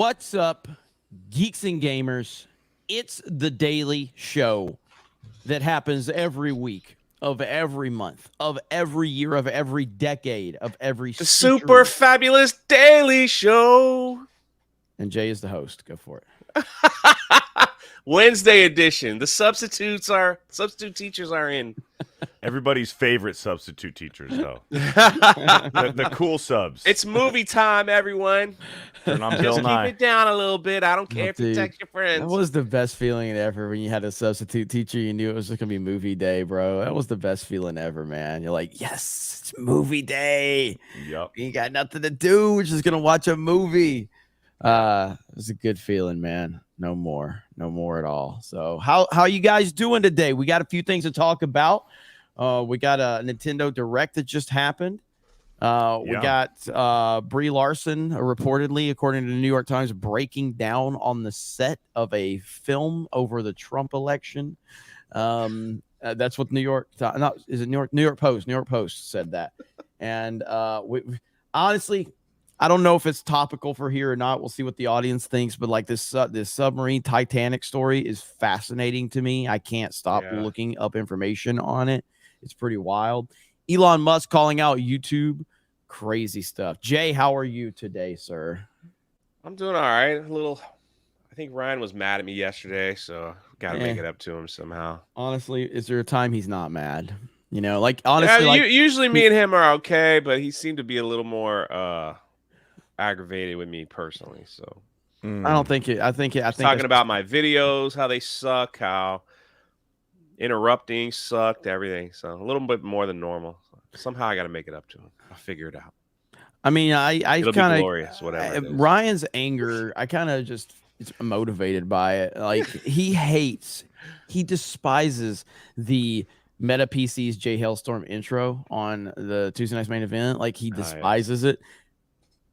What's up, Geeks and Gamers? It's the daily show that happens every week of every month, of every year, of every decade, of every The century. super fabulous daily show. And Jay is the host. Go for it. Wednesday edition. The substitute teachers are in. Everybody's favorite substitute teachers, though. the cool subs. It's movie time, everyone. Turn on Bill Just keep Nye. it down a little bit. I don't care if you Dude, text your friends. That was the best feeling ever when you had a substitute teacher. You knew it was just going to be movie day, bro. That was the best feeling ever, man. You're like, yes, it's movie day. Yep. You got nothing to do. We're just going to watch a movie. It was a good feeling, man. No more at all. So how you guys doing today? We got a few things to talk about. We got a Nintendo Direct that just happened. We got Brie Larson reportedly, according to the New York Times, breaking down on the set of a film over the Trump election. That's what New York Post said that. And honestly, I don't know if it's topical for here or not. We'll see what the audience thinks. But like this submarine Titanic story is fascinating to me. I can't stop looking up information on it. It's pretty wild. Elon Musk calling out YouTube. Crazy stuff. Jay, how are you today, sir? I'm doing all right. I think Ryan was mad at me yesterday, so got to make it up to him somehow. Honestly, is there a time he's not mad? You know, like honestly, usually me and him are okay, but he seemed to be a little more aggravated with me personally. So I don't think it. I think talking about my videos, how they suck, how interrupting sucked, everything. So a little bit more than normal. Somehow I got to make it up to him. I'll figure it out. I mean, I kind of glorious, whatever. Ryan's anger, I kind of just it's motivated by it. Like he despises the Meta PC's Jay Hailstorm intro on the Tuesday Night's Main Event. Like he despises it.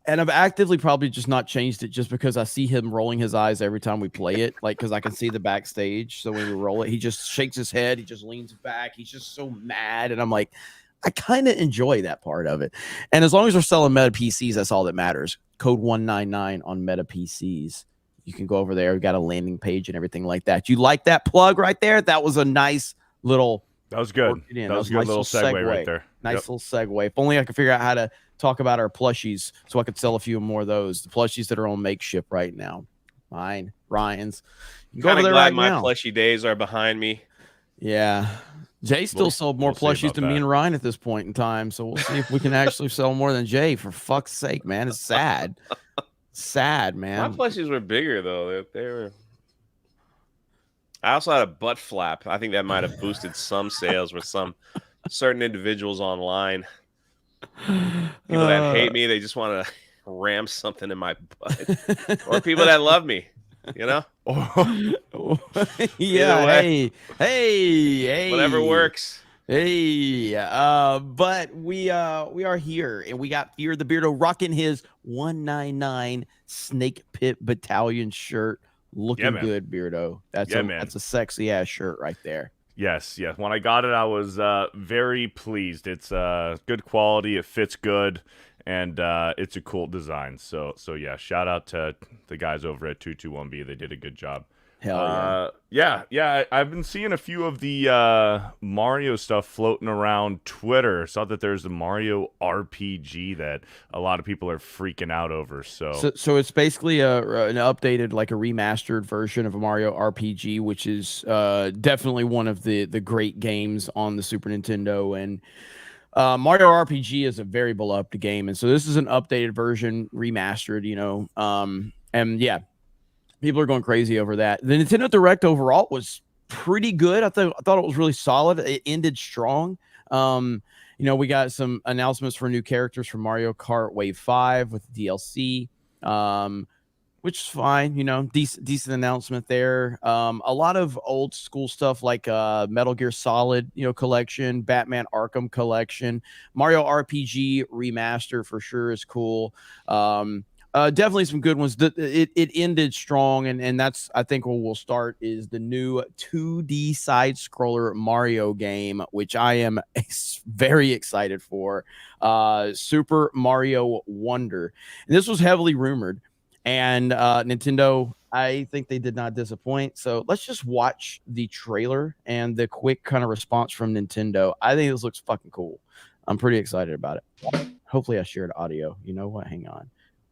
And I've actively probably just not changed it just because I see him rolling his eyes every time we play it. Like, because I can see the backstage. So when we roll it, he just shakes his head. He just leans back. He's just so mad. And I'm like, I kind of enjoy that part of it. And as long as we're selling Meta PCs, that's all that matters. Code 199 on Meta PCs. You can go over there. We've got a landing page and everything like that. You like that plug right there? That was a nice little. That was good. That was a good little segue right there. Nice little segue. If only I could figure out how to talk about our plushies so I could sell a few more of those. The plushies that are on makeshift right now. Mine, Ryan's. I'm kind of glad my plushie days are behind me. Yeah. Jay still sold more plushies than me and Ryan at this point in time. So we'll see if we can actually sell more than Jay. For fuck's sake, man. It's sad. Sad, man. My plushies were bigger, though. They were. I also had a butt flap. I think that might have boosted some sales with some certain individuals online. People that hate me, they just want to ram something in my butt. Or people that love me, you know? Yeah, hey. Whatever works. Hey, but we are here, and we got Fear the Beardo rocking his 199 Snake Pit Battalion shirt. Looking good, Beardo. That's a sexy ass shirt right there. Yes. When I got it, I was very pleased. It's good quality. It fits good, and it's a cool design. So yeah, shout out to the guys over at 221B. They did a good job. Hell yeah. Yeah. I've been seeing a few of the Mario stuff floating around Twitter. Saw that there's a Mario RPG that a lot of people are freaking out over. So it's basically an updated, like a remastered version of a Mario RPG, which is definitely one of the great games on the Super Nintendo. And Mario RPG is a very beloved game, and so this is an updated version, remastered. And yeah. People are going crazy over that. The Nintendo Direct overall was pretty good. I thought it was really solid. It ended strong. We got some announcements for new characters for Mario Kart Wave 5 with DLC, which is fine. Decent announcement there. A lot of old school stuff like Metal Gear Solid, collection, Batman Arkham collection, Mario RPG remaster for sure is cool. Definitely some good ones. It ended strong, and that's, I think, where we'll start is the new 2D side-scroller Mario game, which I am very excited for, Super Mario Wonder. And this was heavily rumored, And Nintendo, I think they did not disappoint. So let's just watch the trailer and the quick kind of response from Nintendo. I think this looks fucking cool. I'm pretty excited about it. Hopefully I shared audio. You know what? Hang on.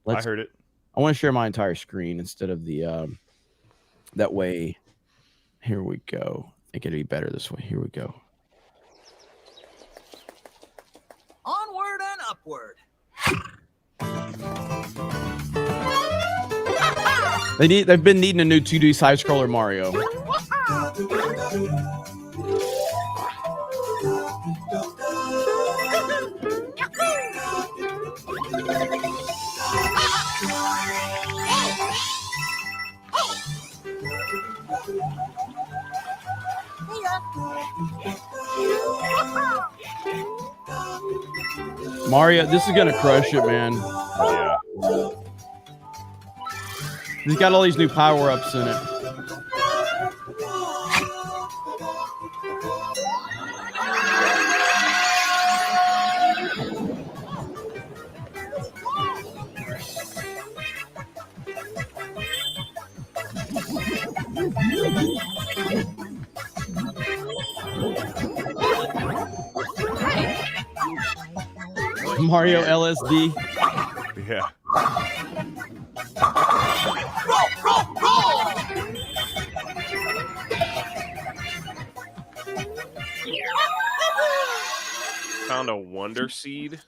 I heard it. I want to share my entire screen instead of the that way. Here we go. I think it'd be better this way. Here we go. Onward and upward. They've been needing a new 2D side scroller Mario. Mario, this is gonna crush it, man. Yeah. He's got all these new power-ups in it. Mario LSD. Yeah. Found a wonder seed.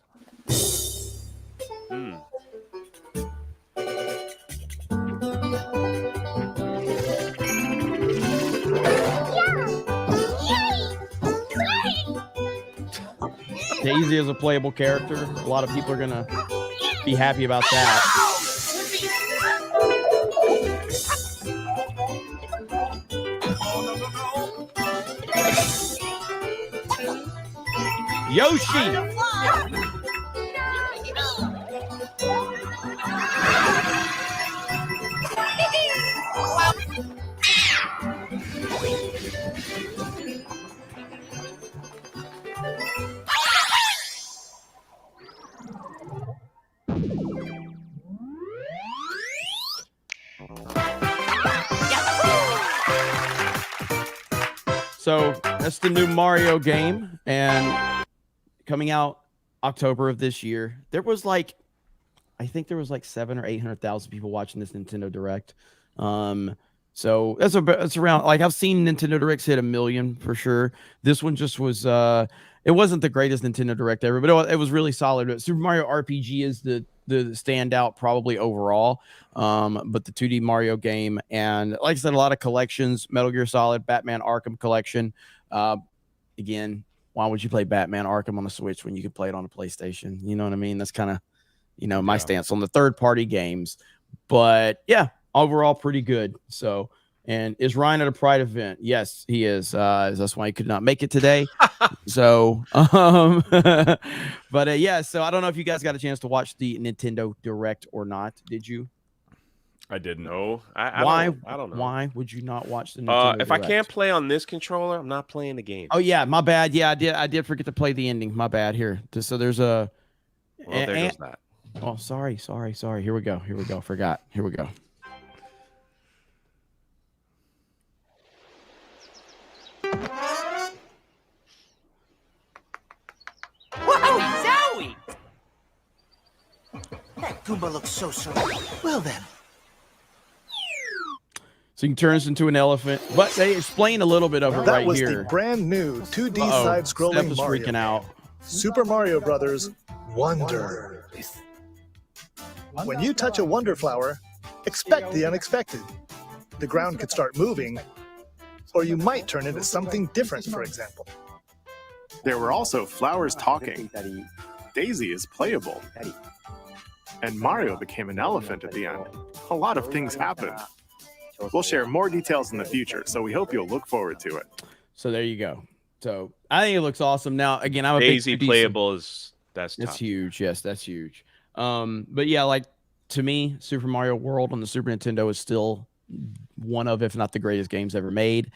Daisy is a playable character. A lot of people are gonna be happy about that. Yoshi! So that's the new Mario game, and coming out October of this year. There was like, I think there was like 700,000 or 800,000 people watching this Nintendo Direct. So that's around, like, I've seen Nintendo Directs hit 1 million for sure. This one just was it wasn't the greatest Nintendo Direct ever, but it was really solid. But Super Mario RPG is the standout probably overall. But the 2D Mario game, and like I said, a lot of collections, Metal Gear Solid, Batman Arkham collection. Again, why would you play Batman Arkham on the Switch when you could play it on a PlayStation? You know what I mean? That's kind of, my stance on the third-party games. But yeah, overall pretty good. So, and is Ryan at a Pride event? Yes, he is. That's why he could not make it today. So, but yeah. So I don't know if you guys got a chance to watch the Nintendo Direct or not. Did you? I didn't. No. I don't know. Why would you not watch the Nintendo if Direct? I can't play on this controller, I'm not playing the game. Oh yeah, my bad. Yeah, I did forget to play the ending. My bad. Here. So there's a. Well, there goes that. Oh, sorry. Here we go. Forgot. Here we go. Whoa, Zowie! That Goomba looks so well then. So you can turn this into an elephant, but they explain a little bit of it that right was here. the brand new 2D side-scrolling Steph is Mario freaking game. out. Super Mario Brothers Wonder. When you touch a Wonder Flower, expect the unexpected. The ground could start moving, or you might turn into something different, for example. There were also flowers talking. Daisy is playable. And Mario became an elephant at the end. A lot of things happened. We'll share more details in the future, so we hope you'll look forward to it. So there you go. So I think it looks awesome. Now, again, I'm a Daisy big playable is that's That's tough. huge. Yes, that's huge. But yeah, like to me, Super Mario World on the Super Nintendo is still one of, if not the greatest games ever made.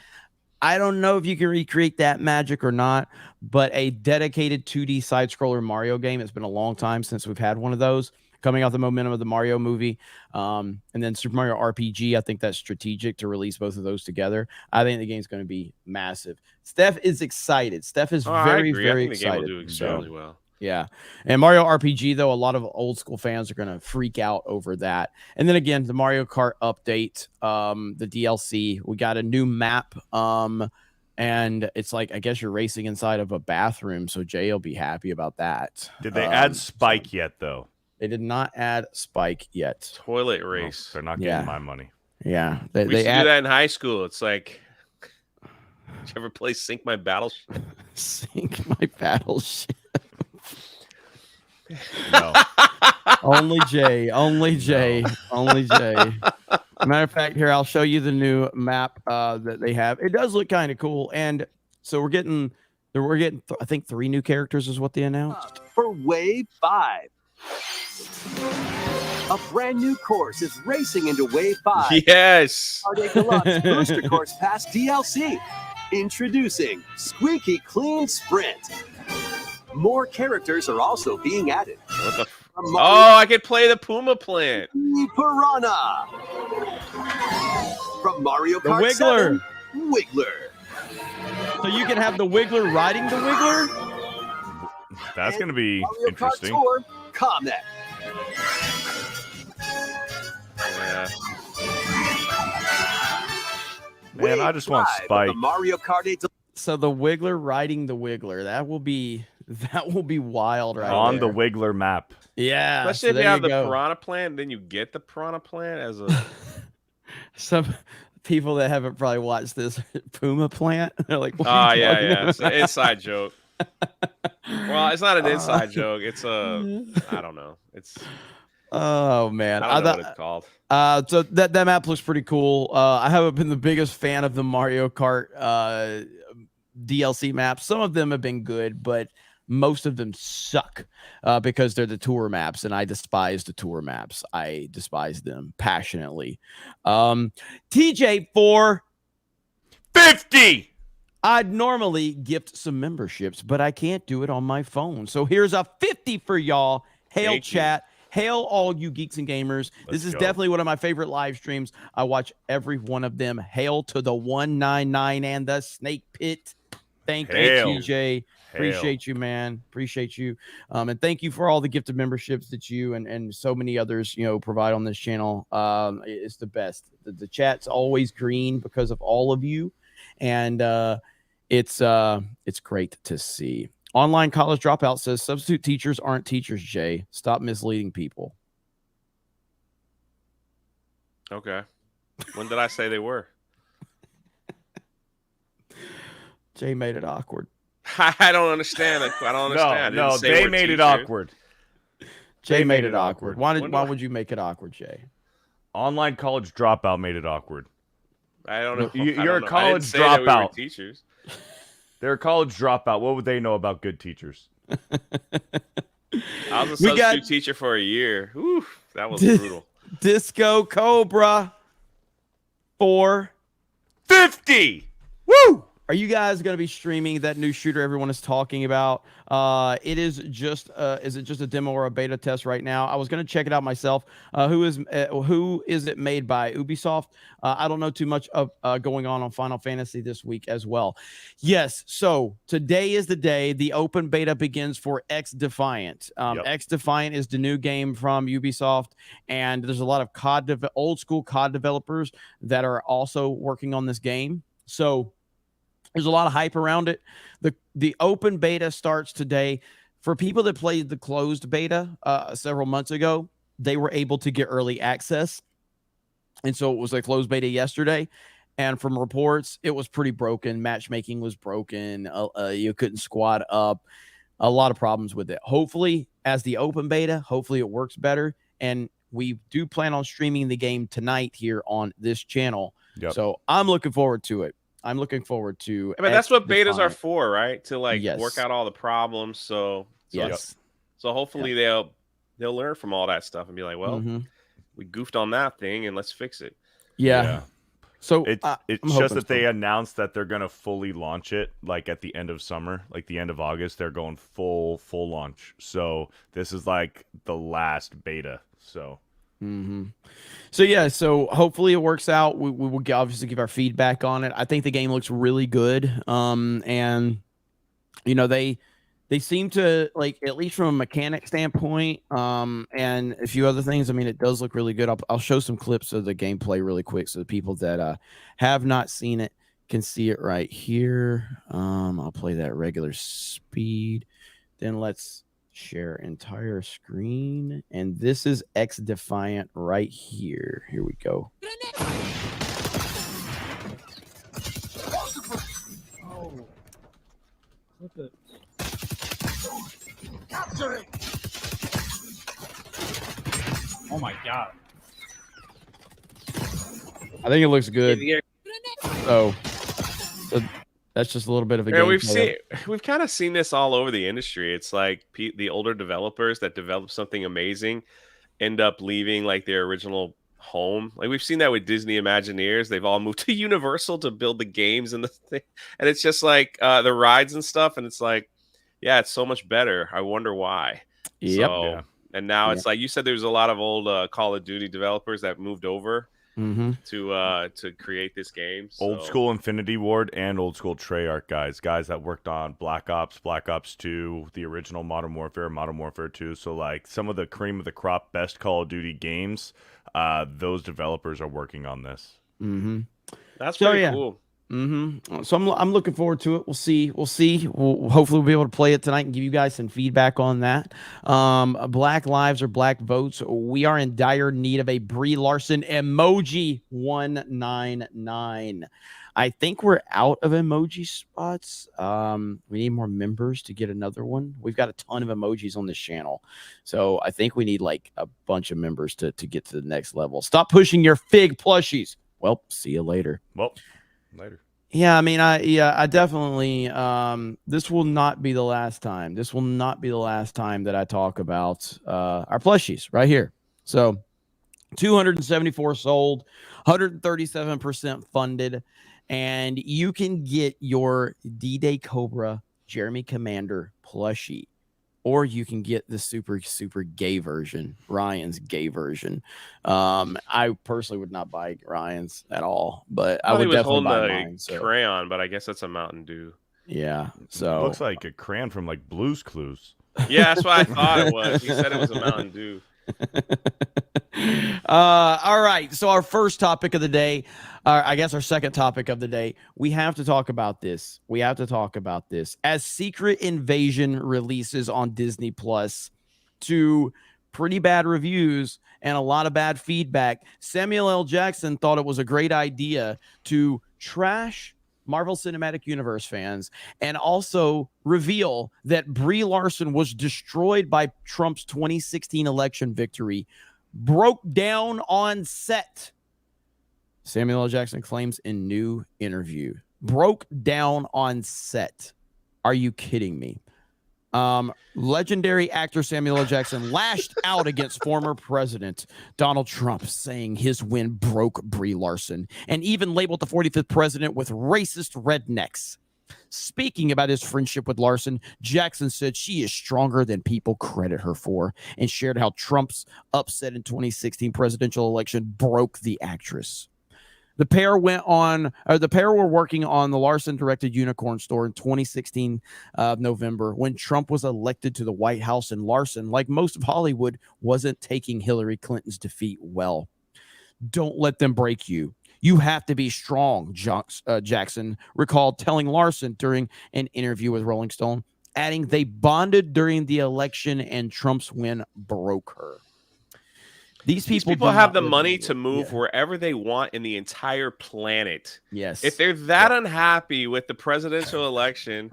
I don't know if you can recreate that magic or not, but a dedicated 2D side-scroller Mario game, it's been a long time since we've had one of those. coming off the momentum of the Mario movie. And then Super Mario RPG, I think that's strategic to release both of those together. I think the game's going to be massive. Steph is excited. Steph is very, very I think the game excited. will do extremely well. Yeah. And Mario RPG, though, a lot of old school fans are going to freak out over that. And then again, the Mario Kart update, the DLC, we got a new map. And it's like, I guess you're racing inside of a bathroom. So Jay will be happy about that. Did they add Spike yet, though? They did not add Spike yet. Toilet No, race. they're not getting my money. Yeah. We used to do that in high school. It's like, did you ever play Sink My Battleship? Sink My Battleship. No. Only Jay. Only Jay. Only Jay. Matter of fact, here I'll show you the new map that they have. It does look kind of cool, and so we're getting I think 3 new characters is what they announced for Wave 5. A brand new course is racing into Wave 5. Yes. Bardo Deluxe Booster Course Pass DLC. Introducing Squeaky Clean Sprint. More characters are also being added. What the? Oh, I could play the Puma plant. Piranha. From Mario the Kart Wiggler. 7, Wiggler. So you can have the Wiggler riding the Wiggler. That's going to be Mario interesting. Kart Tour, Comet. Yeah. Man, I just want Wave 5 of Spike. the Mario Kart 8 So the Wiggler riding the Wiggler. That will be wild, right? On there. the Wiggler map. Yeah. Especially so if you there have the go. Piranha plant, then you get the Piranha plant as a. Some people that haven't probably watched this Puma plant, they're like, what Oh are you yeah, talking yeah. about? It's an inside joke. Well, it's not an inside joke. It's a. I don't know. It's. Oh man, I don't know what it's called. So that map looks pretty cool. I haven't been the biggest fan of the Mario Kart DLC maps. Some of them have been good, but most of them suck because they're the tour maps, and I despise the tour maps. I despise them passionately. TJ for 50. I'd normally gift some memberships, but I can't do it on my phone. So here's a 50 for y'all. Hail Thank chat. Hail all you geeks and gamers. This is definitely one of my favorite live streams. I watch every one of them. Hail to the 199 and the Snake Pit. Thank you, TJ. Appreciate you, man. Appreciate you. And thank you for all the gifted memberships that you and so many others, provide on this channel. It's the best. The chat's always green because of all of you. And it's great to see. Online college dropout says substitute teachers aren't teachers, Jay. Stop misleading people. Okay. When did I say they were? Jay made it awkward. I don't understand. I don't understand. No, they made it awkward. Jay made it awkward. Why would you make it awkward, Jay? Online college dropout made it awkward. I don't know. You're a college dropout. Teachers. They're a college dropout. What would they know about good teachers? I was a substitute teacher for a year. Whew, that was brutal. Disco Cobra for 50. Woo! Are you guys going to be streaming that new shooter everyone is talking about? It is just is it just a demo or a beta test right now? I was going to check it out myself. Who is it made by? Ubisoft? I don't know too much of going on Final Fantasy this week as well. Yes, so today is the day the open beta begins for X Defiant. X Defiant is the new game from Ubisoft, and there's a lot of old school COD developers that are also working on this game. So there's a lot of hype around it. The open beta starts today. For people that played the closed beta several months ago, they were able to get early access. And so it was a closed beta yesterday. And from reports, it was pretty broken. Matchmaking was broken. You couldn't squad up. A lot of problems with it. Hopefully, as the open beta, hopefully it works better. And we do plan on streaming the game tonight here on this channel. Yep. So I'm looking forward to it. I'm looking forward to. I mean, that's what betas are for, right? To Yes. work out all the problems. So hopefully they'll learn from all that stuff and be like, well, we goofed on that thing and let's fix it. Yeah. So It's I'm just hoping that they so. announced that they're gonna fully launch it like at the end of summer, like the end of August. They're going full launch. So this is like the last beta. So So yeah, so hopefully it works out. We will obviously give our feedback on it. I think the game looks really good. And you know they seem to, like, at least from a mechanic standpoint, and a few other things. I mean, it does look really good. I'll show some clips of the gameplay really quick so the people that have not seen it can see it right here. I'll play that regular speed. Then let's share entire screen, and this is X Defiant right here. Here we go. Oh my god. I think it looks good. So that's just a little bit of a Yeah, gameplay. we've kind of seen this all over the industry. It's like the older developers that develop something amazing end up leaving like their original home. Like we've seen that with Disney Imagineers. They've all moved to Universal to build the games and the thing. And it's just like the rides and stuff. And it's like, yeah, it's so much better. I wonder why. Yep. So, Yeah. and now it's like you said, there's a lot of old Call of Duty developers that moved over to create this game. old So- school Infinity Ward and old school Treyarch guys that worked on Black Ops 2, the original Modern Warfare 2. So like some of the cream of the crop best Call of Duty games, those developers are working on this. That's So, pretty yeah. cool. So I'm looking forward to it. We'll see. We'll hopefully we'll be able to play it tonight and give you guys some feedback on that. Black lives or black votes. We are in dire need of a Brie Larson emoji 199. I think we're out of emoji spots. We need more members to get another one. We've got a ton of emojis on this channel, so I think we need like a bunch of members to get to the next level. Stop pushing your fig plushies. Well, see you later. Well, later. Yeah, I mean, I definitely, this will not be the last time. This will not be the last time that I talk about our plushies right here. So 274 sold, 137% funded, and you can get your D-Day Cobra Jeremy Commander plushie, or you can get the super gay version, Ryan's gay version. I personally would not buy Ryan's at all, but I thought he would was definitely holding buy a mine. So crayon, but I guess that's a Mountain Dew. yeah, so Looks like a crayon from like Blue's Clues. Yeah, that's what I thought it was. He said it was a Mountain Dew. All right. So our first topic of the day, I guess our second topic of the day, we have to talk about this. As Secret Invasion releases on Disney Plus to pretty bad reviews and a lot of bad feedback, Samuel L. Jackson thought it was a great idea to trash Marvel Cinematic Universe fans and also reveal that Brie Larson was destroyed by Trump's 2016 election victory, broke down on set. Samuel L. Jackson claims in new interview. Broke down on set. Are you kidding me? Legendary actor Samuel L. Jackson lashed out against former President Donald Trump, saying his win broke Brie Larson, and even labeled the 45th president with racist rednecks. Speaking about his friendship with Larson, Jackson said she is stronger than people credit her for, and shared how Trump's upset in 2016 presidential election broke the actress. The pair were working on the Larson-directed Unicorn Store in 2016 November, when Trump was elected to the White House, and Larson, like most of Hollywood, wasn't taking Hillary Clinton's defeat well. Don't let them break you. You have to be strong, Jackson recalled telling Larson during an interview with Rolling Stone, adding they bonded during the election and Trump's win broke her. These people have the money to move wherever they want in the entire planet. Yes. If they're that unhappy with the presidential election,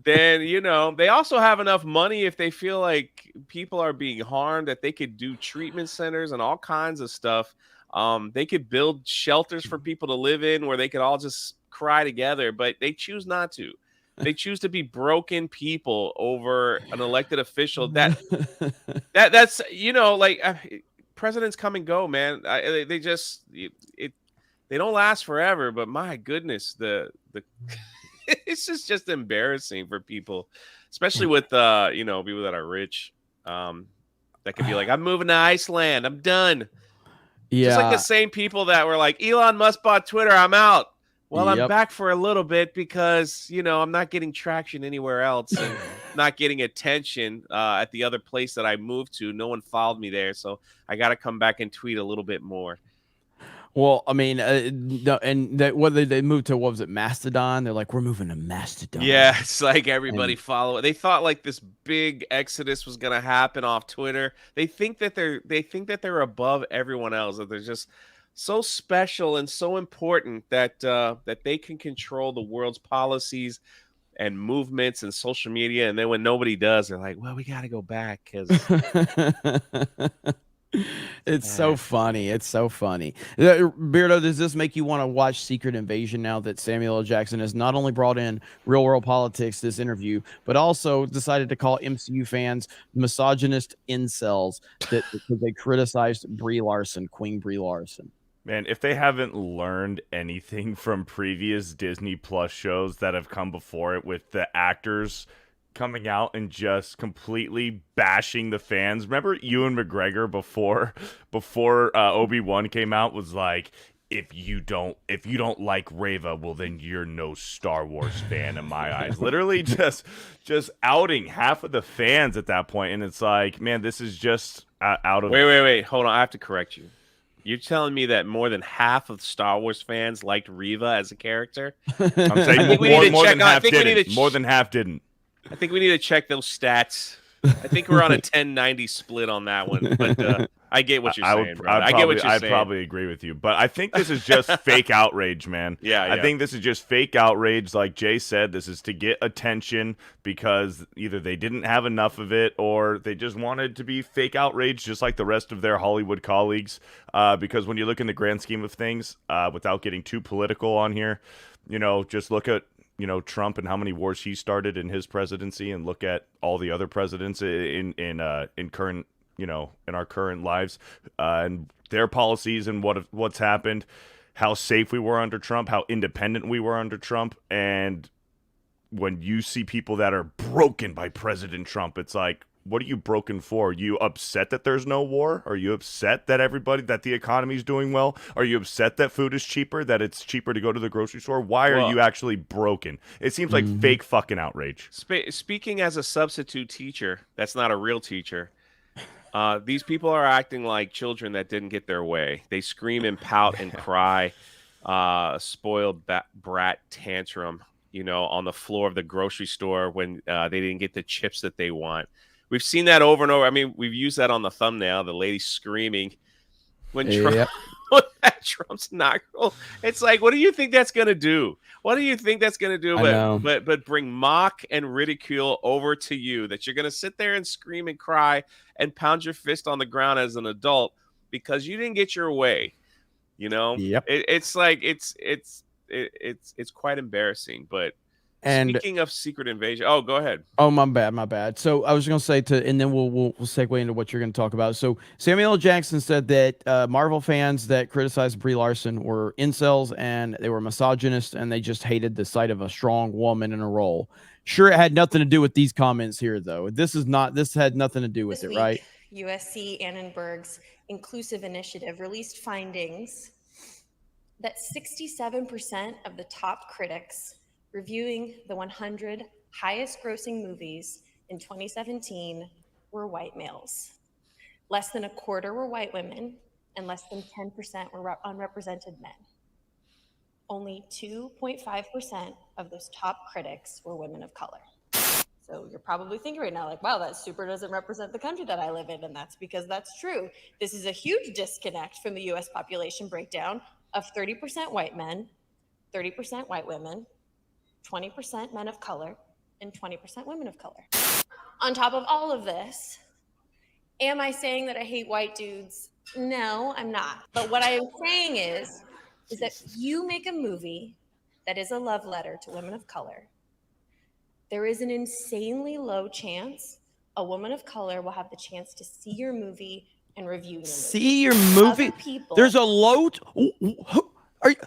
then, you know, they also have enough money if they feel like people are being harmed that they could do treatment centers and all kinds of stuff. They could build shelters for people to live in where they could all just cry together, but they choose not to. They choose to be broken people over an elected official. That's, you know, like presidents come and go, man. They just they don't last forever, but my goodness, the it's just embarrassing for people, especially with people that are rich. That could be like, I'm moving to Iceland, I'm done. Just like the same people that were like, Elon Musk bought Twitter, I'm out. Well, I'm back for a little bit because, I'm not getting traction anywhere else and not getting attention at the other place that I moved to. No one followed me there. So I got to come back and tweet a little bit more. Well, I mean, whether they moved to, what was it, Mastodon? They're like, we're moving to Mastodon. Yeah, it's like everybody follow it. They thought like this big exodus was gonna happen off Twitter. They think that they're above everyone else. That they're just so special and so important that that they can control the world's policies and movements and social media. And then when nobody does, they're like, well, we got to go back because. It's so funny. It's so funny. Beardo, does this make you want to watch Secret Invasion now that Samuel L. Jackson has not only brought in real world politics this interview, but also decided to call MCU fans misogynist incels because they criticized Queen Brie Larson? Man, if they haven't learned anything from previous Disney Plus shows that have come before it, with the actors coming out and just completely bashing the fans. Remember Ewan McGregor before Obi-Wan came out was like, if you don't like Reva, well then you're no Star Wars fan in my eyes. Literally just outing half of the fans at that point, and it's like, man, this is just out of. Wait, hold on, I have to correct you. You're telling me that more than half of Star Wars fans liked Reva as a character? I'm saying more than half didn't. More than half didn't. I think we need to check those stats. I think we're on a 10-90 split on that one. But I get what you're saying, bro. I get what you're saying. I'd probably agree with you. But I think this is just fake outrage, man. Yeah. I think this is just fake outrage. Like Jay said, this is to get attention because either they didn't have enough of it or they just wanted to be fake outrage just like the rest of their Hollywood colleagues. Because when you look in the grand scheme of things, without getting too political on here, just look at Trump and how many wars he started in his presidency, and look at all the other presidents in current, in our current lives, and their policies and what's happened, how safe we were under Trump, how independent we were under Trump. And when you see people that are broken by President Trump, it's like, what are you broken for? Are you upset that there's no war? Are you upset that the economy is doing well? Are you upset that food is cheaper, that it's cheaper to go to the grocery store? Why are you actually broken? It seems like fake fucking outrage. Speaking as a substitute teacher, that's not a real teacher. These people are acting like children that didn't get their way. They scream and pout and cry, spoiled brat tantrum, on the floor of the grocery store when they didn't get the chips that they want. We've seen that over and over. I mean, we've used that on the thumbnail, the lady screaming when Trump's not cool. It's like, what do you think that's going to do? What do you think that's going to do but bring mock and ridicule over to you, that you're going to sit there and scream and cry and pound your fist on the ground as an adult because you didn't get your way. It's like it's quite embarrassing. But speaking of Secret Invasion, go ahead. Oh, my bad. So I was going to say and then we'll segue into what you're going to talk about. So Samuel L. Jackson said that Marvel fans that criticized Brie Larson were incels and they were misogynist and they just hated the sight of a strong woman in a role. Sure, it had nothing to do with these comments here, though. This had nothing to do with it, right? USC Annenberg's Inclusive Initiative released findings that 67% of the top critics reviewing the 100 highest grossing movies in 2017 were white males. Less than a quarter were white women, and less than 10% were unrepresented men. Only 2.5% of those top critics were women of color. So you're probably thinking right now, like, wow, that super doesn't represent the country that I live in. And that's because that's true. This is a huge disconnect from the US population breakdown of 30% white men, 30% white women, 20% men of color, and 20% women of color. On top of all of this, am I saying that I hate white dudes? No, I'm not. But what I am saying is that you make a movie that is a love letter to women of color, there is an insanely low chance a woman of color will have the chance to see your movie and review your movie. See your movie? People, there's a low...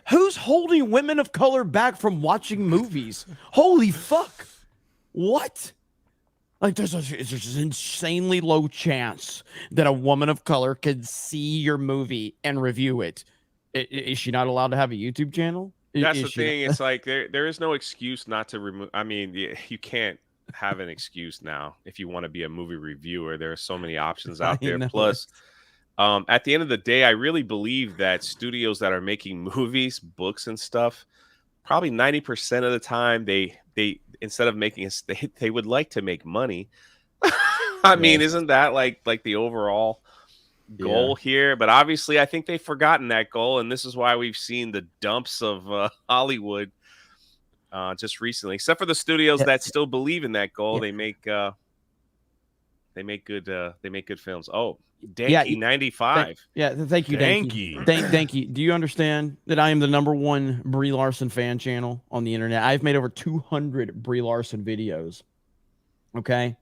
Who's holding women of color back from watching movies? Holy fuck. What? Like, there's an insanely low chance that a woman of color could see your movie and review it. Is she not allowed to have a YouTube channel? That's Is the she thing. not- It's like there is no excuse not to remove. I mean, you can't have an excuse now if you want to be a movie reviewer. There are so many options out I there. know. Plus, at the end of the day, I really believe that studios that are making movies, books, and stuff, probably 90% of the time, they instead of making they would like to make money. I mean, isn't that like the overall goal here? But obviously, I think they've forgotten that goal, and this is why we've seen the dumps of Hollywood just recently. Except for the studios that still believe in that goal, they make good films. Oh, Danky 95. Thank you, Danky. Thank you. Do you understand that I am the #1 Brie Larson fan channel on the internet? I've made over 200 Brie Larson videos. Okay.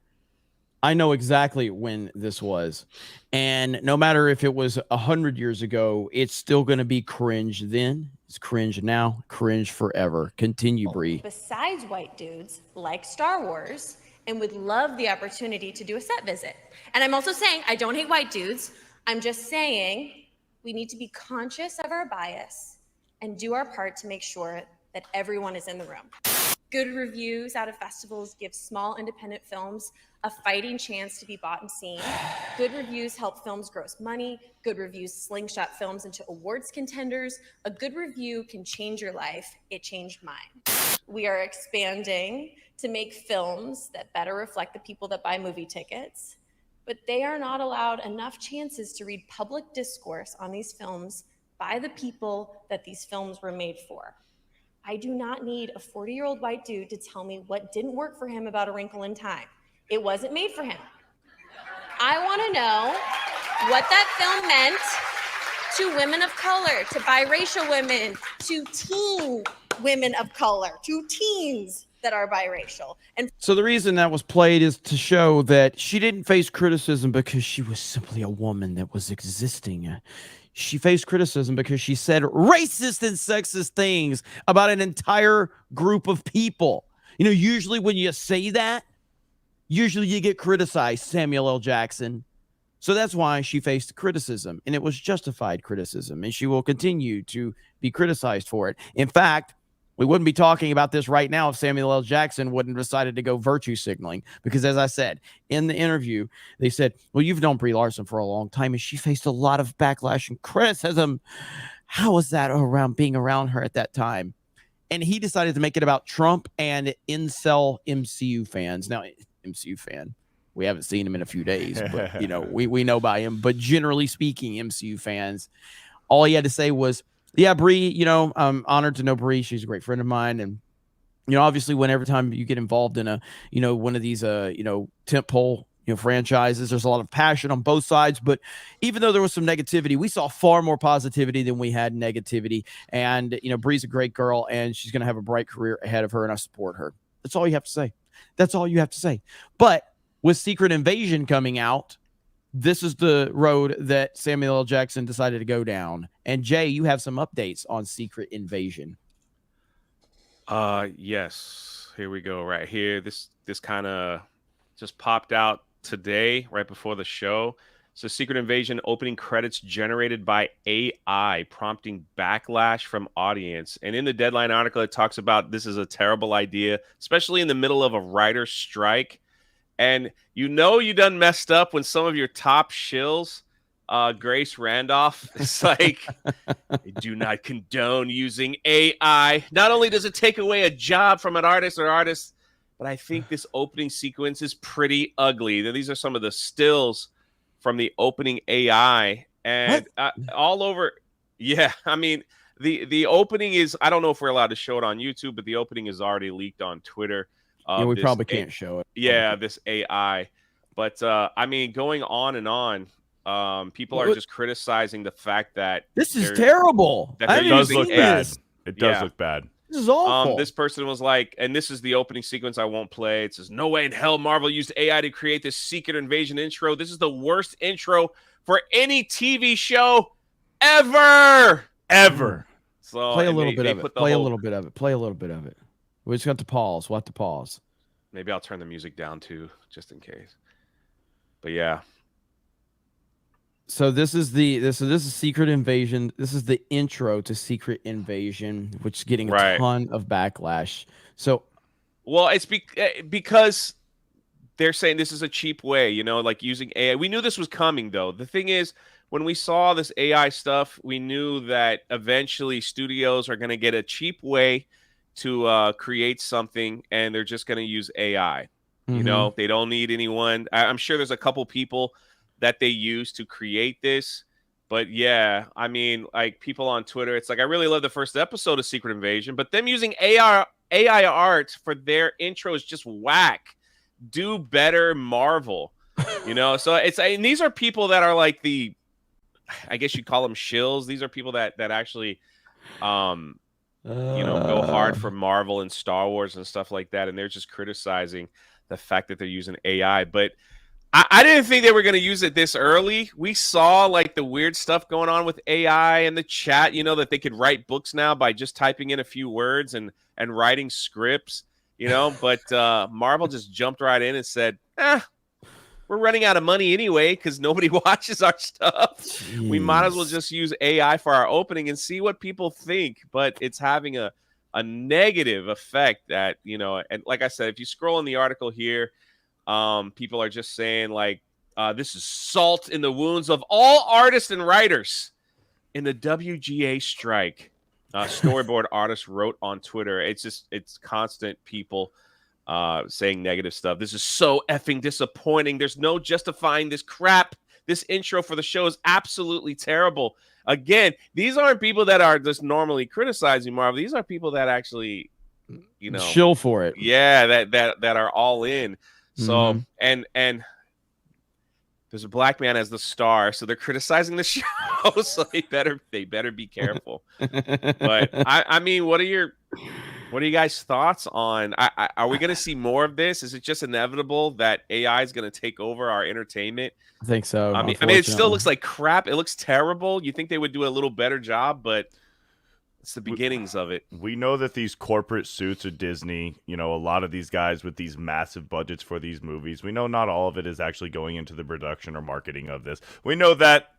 I know exactly when this was. And no matter if it was 100 years ago, it's still going to be cringe then. It's cringe now, cringe forever. Continue, Brie. Besides white dudes like Star Wars and would love the opportunity to do a set visit. And I'm also saying I don't hate white dudes. I'm just saying we need to be conscious of our bias and do our part to make sure that everyone is in the room. Good reviews out of festivals give small independent films a fighting chance to be bought and seen. Good reviews help films gross money. Good reviews slingshot films into awards contenders. A good review can change your life. It changed mine. We are expanding to make films that better reflect the people that buy movie tickets, but they are not allowed enough chances to read public discourse on these films by the people that these films were made for. I do not need a 40-year-old white dude to tell me what didn't work for him about A Wrinkle in Time. It wasn't made for him. I want to know what that film meant to women of color, to biracial women, to teen women of color, to teens that are biracial. And So the reason that was played is to show that she didn't face criticism because she was simply a woman that was existing. She faced criticism because she said racist and sexist things about an entire group of people. You know, usually when you say that, usually you get criticized, Samuel L. Jackson. So that's why she faced criticism, and it was justified criticism, and she will continue to be criticized for it. In fact, we wouldn't be talking about this right now if Samuel L. Jackson wouldn't have decided to go virtue signaling. Because as I said in the interview, they said, well, you've known Brie Larson for a long time, and she faced a lot of backlash and criticism. How was that being around her at that time? And he decided to make it about Trump and incel MCU fans. Now, MCU fan, we haven't seen him in a few days, but you know, we know by him. But generally speaking, MCU fans, all he had to say was, yeah, Brie, you know, I'm honored to know Brie. She's a great friend of mine. And, you know, obviously every time you get involved in one of these, tentpole, franchises, there's a lot of passion on both sides. But even though there was some negativity, we saw far more positivity than we had negativity. And, Brie's a great girl, and she's going to have a bright career ahead of her, and I support her. That's all you have to say. That's all you have to say. But with Secret Invasion coming out, this is the road that Samuel L. Jackson decided to go down. And Jay, you have some updates on Secret Invasion. Yes. Here we go. Right here. This kind of just popped out today, right before the show. So Secret Invasion opening credits generated by AI, prompting backlash from audience. And in the Deadline article, it talks about this is a terrible idea, especially in the middle of a writer's strike. And you done messed up when some of your top shills, Grace Randolph, it's like, I do not condone using AI. Not only does it take away a job from an artist or artists, but I think this opening sequence is pretty ugly. These are some of the stills from the opening AI and all over. Yeah, I mean, the opening is, I don't know if we're allowed to show it on YouTube, but the opening is already leaked on Twitter. We probably can't show it. Yeah, this AI. But, I mean, going on and on, people are just criticizing the fact that this is terrible. That it does look bad. It does look bad. This is awful. This person was like, and this is the opening sequence I won't play. It says, no way in hell Marvel used AI to create this Secret Invasion intro. This is the worst intro for any TV show ever. Ever. It's So Play a and little they, bit they of it. put the Play a whole. little bit of it. Play a little bit of it. We just got to pause. We'll have to pause. Maybe I'll turn the music down too, just in case. But yeah. So this is Secret Invasion. This is the intro to Secret Invasion, which is getting a Right. ton of backlash. So, Well, it's because they're saying this is a cheap way, like using AI. We knew this was coming, though. The thing is, when we saw this AI stuff, we knew that eventually studios are going to get a cheap way to create something, and they're just going to use AI. They don't need anyone. I'm sure there's a couple people that they use to create this. But yeah, I mean, like people on Twitter, it's like, I really love the first episode of Secret Invasion, but them using AI art for their intro is just whack. Do better, Marvel. So and these are people that are like I guess you'd call them shills. These are people that actually go hard for Marvel and Star Wars and stuff like that, and they're just criticizing the fact that they're using AI. But I didn't think they were going to use it this early. We saw like the weird stuff going on with AI and the chat, that they could write books now by just typing in a few words and writing scripts, but Marvel just jumped right in and said, we're running out of money anyway because nobody watches our stuff. Jeez. We might as well just use AI for our opening and see what people think. But it's having a negative effect that, and like I said, if you scroll in the article here, people are just saying like, this is salt in the wounds of all artists and writers in the WGA strike. Storyboard artist wrote on Twitter. It's constant people saying negative stuff. This is so effing disappointing. There's no justifying this crap. This intro for the show is absolutely terrible. Again, these aren't people that are just normally criticizing Marvel. These are people that actually, chill for it. Yeah, that are all in. So and there's a black man as the star, so they're criticizing the show. So they better be careful. But I mean, what are you guys' thoughts on? Are we going to see more of this? Is it just inevitable that AI is going to take over our entertainment? I think so. I mean, it still looks like crap. It looks terrible. You think they would do a little better job, but it's the beginnings of it. We know that these corporate suits at Disney, a lot of these guys with these massive budgets for these movies, we know not all of it is actually going into the production or marketing of this. We know that,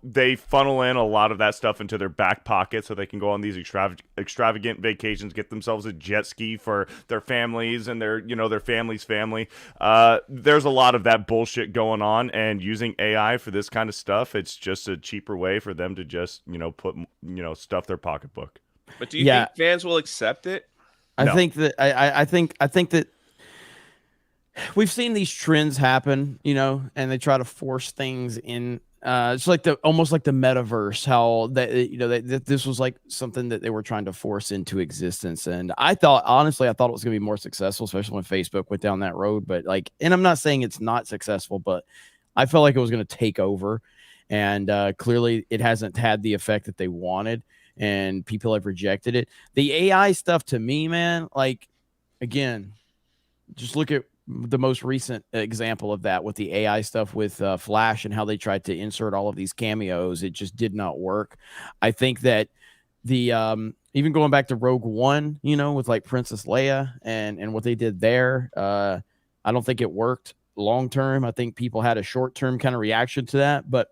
they funnel in a lot of that stuff into their back pocket so they can go on these extravagant vacations, get themselves a jet ski for their families and their family's family. There's a lot of that bullshit going on, and using AI for this kind of stuff, it's just a cheaper way for them to just, put, stuff their pocketbook. But do you think fans will accept it? I think that we've seen these trends happen, and they try to force things in. It's like almost like the metaverse, how that this was like something that they were trying to force into existence. And honestly, I thought it was going to be more successful, especially when Facebook went down that road. But and I'm not saying it's not successful, but I felt like it was going to take over, and clearly it hasn't had the effect that they wanted. And people have rejected it. The AI stuff, to me, man, like, again, just look at the most recent example of that with the AI stuff with Flash and how they tried to insert all of these cameos. It just did not work. I think that the even going back to Rogue One, with like Princess Leia and what they did there, I don't think it worked long term. I think people had a short term kind of reaction to that, but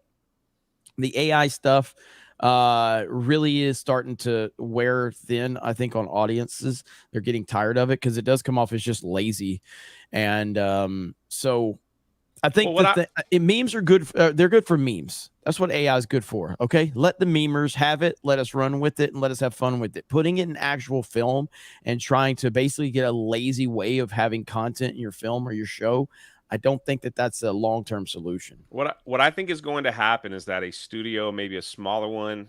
the AI stuff really is starting to wear thin, I think, on audiences. They're getting tired of it because it does come off as just lazy. And so I think memes are good. They're good for memes. That's what AI is good for. Okay. Let the memers have it. Let us run with it and let us have fun with it. Putting it in actual film and trying to basically get a lazy way of having content in your film or your show, I don't think that that's a long-term solution. What I think is going to happen is that a studio, maybe a smaller one,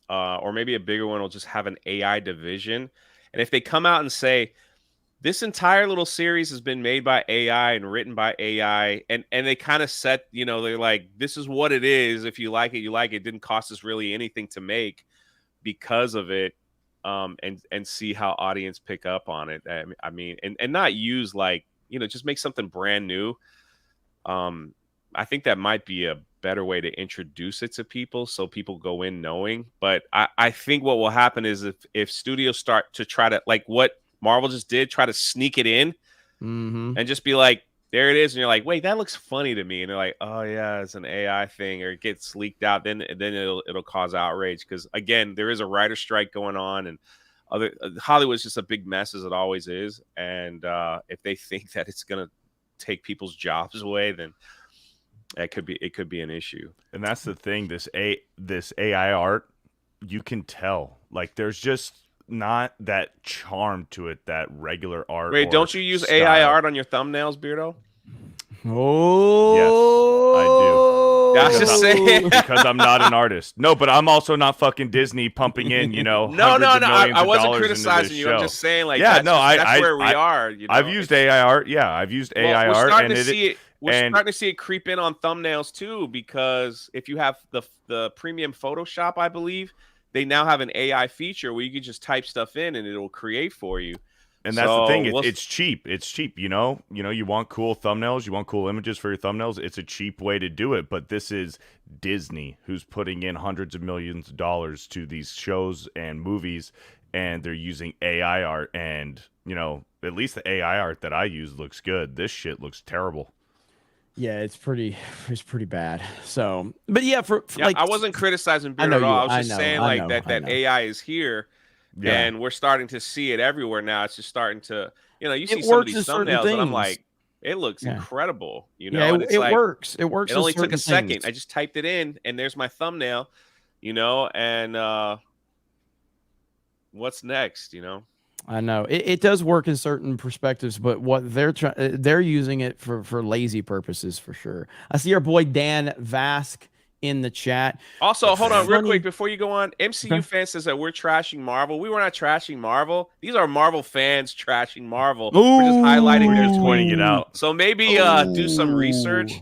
or maybe a bigger one, will just have an AI division. And if they come out and say, this entire little series has been made by AI and written by AI, and they kind of set, they're like, this is what it is. If you like it, you like it. It didn't cost us really anything to make because of it, and see how audience pick up on it. I mean, and not use like, just make something brand new. I think that might be a better way to introduce it to people so people go in knowing. But I think what will happen is if studios start to try to, like what Marvel just did, try to sneak it in and just be like, there it is, and you're like, wait, that looks funny to me, and they're like, oh yeah, it's an AI thing, or it gets leaked out, then it'll cause outrage, because again, there is a writer strike going on, and Hollywood's just a big mess as it always is, and if they think that it's gonna take people's jobs away, then it could be an issue. And that's the thing, this AI art, you can tell, like there's just not that charm to it that regular art. Wait, don't you use style. AI art on your thumbnails, Beardo? Oh, yes, I do. I was just saying, because I'm not an artist. No, but I'm also not fucking Disney pumping in, no. I wasn't criticizing you. Show. I'm just saying, like, yeah, that's where we are. You know? I've used AI art. Yeah, I've used AI art, and we're starting to see it creep in on thumbnails too, because if you have the premium Photoshop, I believe they now have an AI feature where you can just type stuff in and it'll create for you. And that's the thing. It's cheap. It's cheap. You know, you want cool thumbnails. You want cool images for your thumbnails. It's a cheap way to do it. But this is Disney, who's putting in hundreds of millions of dollars to these shows and movies, and they're using AI art. And, at least the AI art that I use looks good. This shit looks terrible. Yeah, it's pretty bad. So, but yeah, I wasn't criticizing Beard at all. I was just saying that AI is here. Yeah. And we're starting to see it everywhere now. It's just starting to, you see some of these thumbnails, and I'm like, it looks incredible. Yeah, it works. It works. It only took a second. I just typed it in, and there's my thumbnail. And what's next? I know it does work in certain perspectives, but what they're using it for lazy purposes for sure. I see our boy Dan Vask in the chat. Also, hold on real quick before you go on. MCU fan says that we're trashing Marvel. We were not trashing Marvel. These are Marvel fans trashing Marvel. We're just highlighting their pointing it out. So maybe do some research.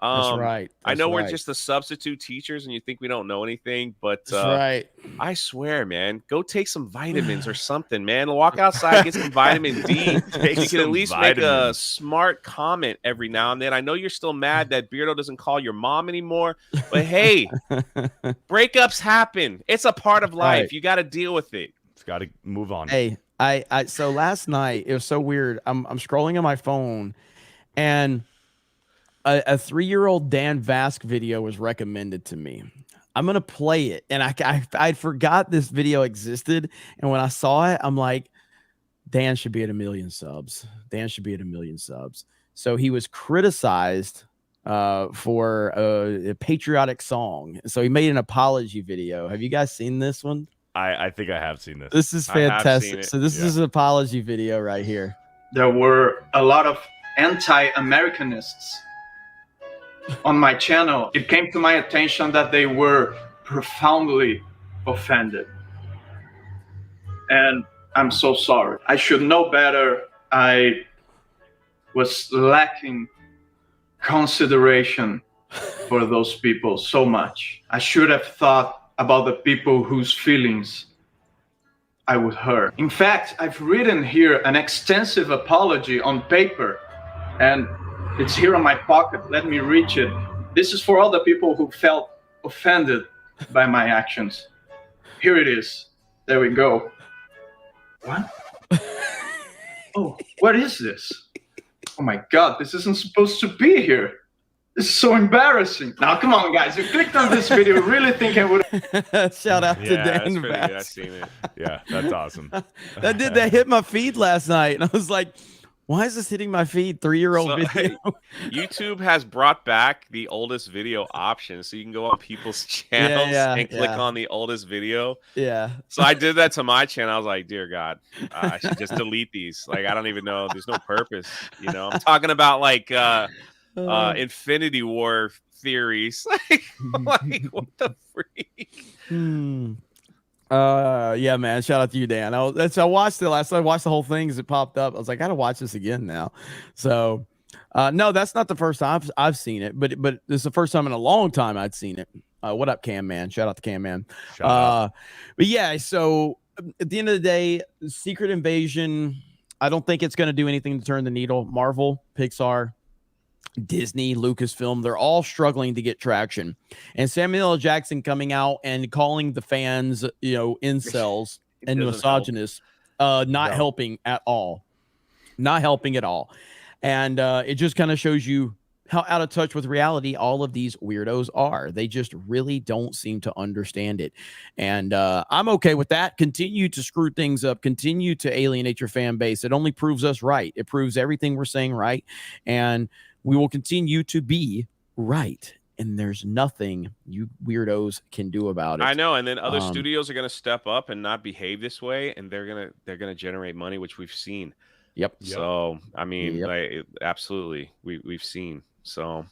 That's right. I know we're just the substitute teachers, and you think we don't know anything, but that's right. I swear, man, go take some vitamins or something, man. Walk outside, get some vitamin D. You can at least make a smart comment every now and then. I know you're still mad that Beardo doesn't call your mom anymore, but hey, breakups happen. It's a part of life. Right. You got to deal with it. It's got to move on. Hey, so last night it was so weird. I'm scrolling on my phone, and a 3-year-old Dan Vask video was recommended to me. I'm gonna play it, and I forgot this video existed, and when I saw it, I'm like, Dan should be at 1 million subs. Dan should be at 1 million subs. So he was criticized for a patriotic song. So he made an apology video. Have you guys seen this one? I think I have seen this. This is fantastic. So this is an apology video right here. There were a lot of anti-Americanists on my channel. It came to my attention that they were profoundly offended. And I'm so sorry. I should know better. I was lacking consideration for those people so much. I should have thought about the people whose feelings I would hurt. In fact, I've written here an extensive apology on paper, and it's here on my pocket. Let me reach it. This is for all the people who felt offended by my actions. Here it is. There we go. What? Oh, what is this? Oh my God, this isn't supposed to be here. This is so embarrassing. Now, come on, guys. You clicked on this video, really think I would. Shout out to Dan Vask. I've seen it. Yeah, that's awesome. that hit my feed last night, and I was like, why is this hitting my feed? 3-year-old video. YouTube has brought back the oldest video option, so you can go on people's channels and click on the oldest video. Yeah. So I did that to my channel. I was like, dear God, I should just delete these. Like, I don't even know. There's no purpose. I'm talking about like Infinity War theories. like what the freak? Yeah, man. Shout out to you, Dan. I watched it last night. I watched the whole thing as it popped up. I was like, I gotta watch this again now. So, no, that's not the first time I've seen it, but this is the first time in a long time I'd seen it. What up, Cam Man? Shout out to Cam Man. But yeah, so at the end of the day, Secret Invasion, I don't think it's gonna do anything to turn the needle. Marvel, Pixar, Disney, Lucasfilm, they're all struggling to get traction. And Samuel L. Jackson coming out and calling the fans, incels and misogynists, not helping at all. Not helping at all. And it just kind of shows you how out of touch with reality all of these weirdos are. They just really don't seem to understand it. And I'm okay with that. Continue to screw things up. Continue to alienate your fan base. It only proves us right. It proves everything we're saying right. And we will continue to be right. And there's nothing you weirdos can do about it. I know. And then other studios are going to step up and not behave this way. And they're going to generate money, which we've seen. Yep. So, I mean, like, absolutely. We've seen. So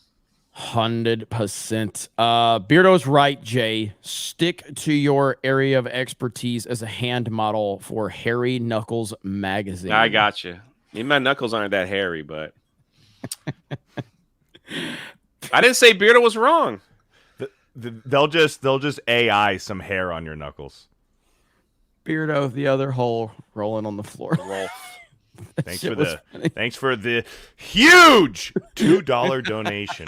100%. Beardo's right, Jay. Stick to your area of expertise as a hand model for Hairy Knuckles magazine. I got you. My knuckles aren't that hairy, but I didn't say Beardo was wrong. They'll just AI some hair on your knuckles. Beardo, the other hole rolling on the floor. Thanks for the huge $2 donation.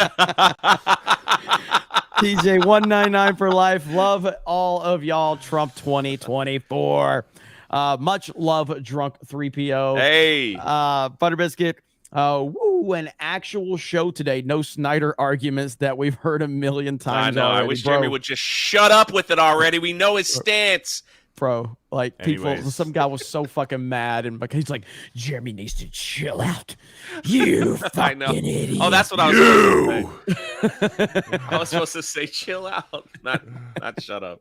TJ 199 for life. Love all of y'all. Trump 2024. Much love, drunk 3PO. Hey, Butterbiscuit. Woo, an actual show today. No Snyder arguments that we've heard a million times. I know. Already, I wish bro. Jeremy would just shut up with it already. We know his stance. Bro, like people, Anyways. some guy was so fucking mad, and because he's like, Jeremy needs to chill out. You I know. fucking idiot. Oh, that's what I was supposed to say. I was supposed to say chill out, not shut up.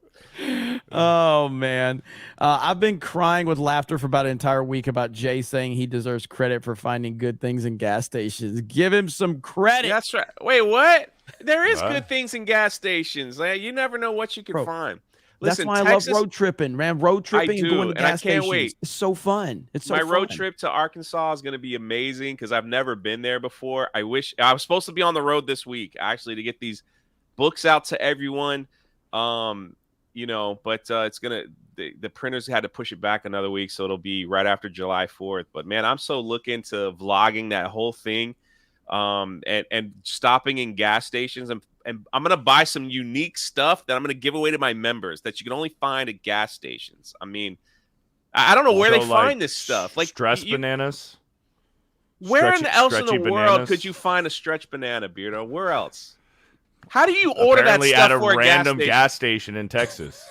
Oh man, I've been crying with laughter for about an entire week about Jay saying he deserves credit for finding good things in gas stations. Give him some credit. That's right. Wait, what? There is good things in gas stations. Like, you never know what you can find. Listen, that's why Texas, I love road tripping, man. Road tripping and going to gas I can't stations. wait. It's so fun. It's so my fun. road trip to Arkansas is going to be amazing because I've never been there before. I wish I was supposed to be on the road this week actually to get these books out to everyone. But it's gonna the printers had to push it back another week, so it'll be right after July 4th. But man, I'm so looking to vlogging that whole thing, and stopping in gas stations and I'm going to buy some unique stuff that I'm going to give away to my members that you can only find at gas stations. I mean, I don't know where they find this stuff. Like stress bananas. Where else in the stretchy world bananas? could you find a stretch banana, Beardo? Where else? How do you order Apparently that stuff at a for a random gas station in Texas?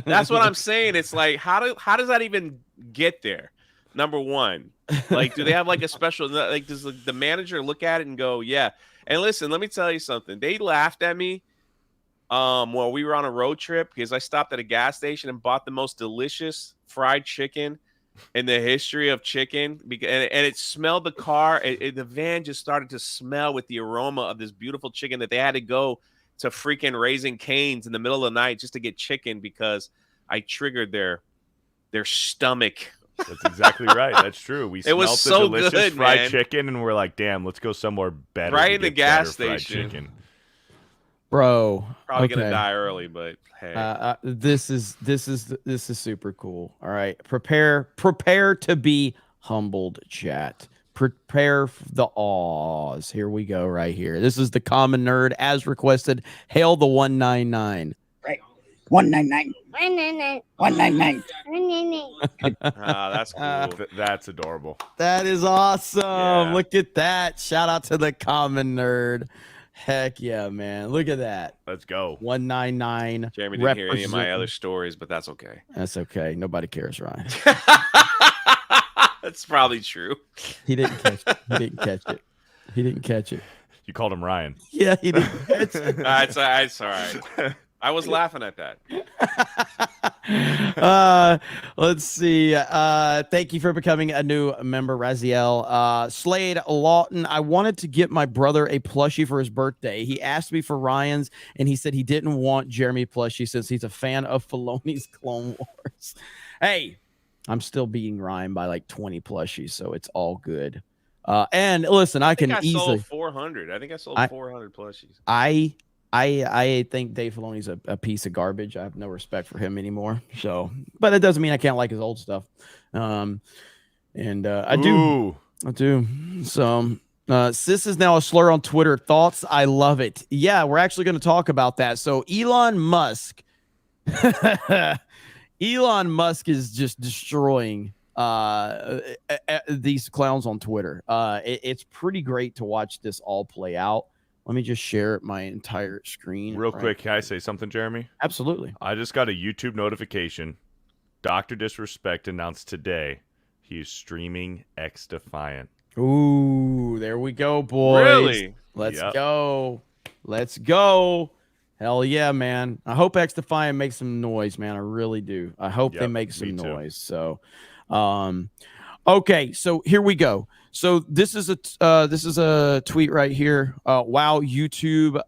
That's what I'm saying. It's like, how does that even get there? Number one, like, do they have like a special, like, does the manager look at it and go, yeah. And listen, let me tell you something. They laughed at me while we were on a road trip because I stopped at a gas station and bought the most delicious fried chicken in the history of chicken. And it smelled the car. The van just started to smell with the aroma of this beautiful chicken that they had to go to freaking Raising Cane's in the middle of the night just to get chicken because I triggered their stomach. That's exactly right. That's true. We smelled was so the delicious good, fried man. chicken, and we're like, "Damn, let's go somewhere better." Right to in the get gas better fried station. chicken. Bro. Probably gonna die early, but hey, this is super cool. All right, prepare to be humbled, chat. Prepare for the awes. Here we go. Right here. This is the common nerd as requested. Hail the 199. Right. 199. 199. 199. that's cool. That's adorable. That is awesome. Yeah. Look at that. Shout out to the common nerd. Heck yeah, man. Look at that. Let's go. 199. Jeremy didn't hear any of my other stories, but that's okay. That's okay. Nobody cares, Ryan. That's probably true. He didn't catch it. He didn't catch it. You called him Ryan. Yeah, he didn't catch it. It's all right. I was laughing at that. Let's see. Thank you for becoming a new member, Raziel. Slade Lawton, I wanted to get my brother a plushie for his birthday. He asked me for Ryan's, and he said he didn't want Jeremy plushie since he's a fan of Filoni's Clone Wars. Hey, I'm still beating Ryan by like 20 plushies, so it's all good. And listen, I can easily sold 400. I think I sold 400 plushies. I think Dave Filoni's a piece of garbage. I have no respect for him anymore. So, but it doesn't mean I can't like his old stuff. I do. So, Sis is now a slur on Twitter. Thoughts? I love it. Yeah, we're actually going to talk about that. So Elon Musk, Elon Musk is just destroying these clowns on Twitter. It's pretty great to watch this all play out. Let me just share my entire screen. Real quick, can I say something, Jeremy? Absolutely. I just got a YouTube notification. Dr. Disrespect announced today he is streaming X Defiant. Ooh, there we go, boys. Really? Let's go. Let's go. Hell yeah, man. I hope X Defiant makes some noise, man. I really do. I hope they make some noise. So, okay, so here we go. So this is a tweet right here. Wow, YouTube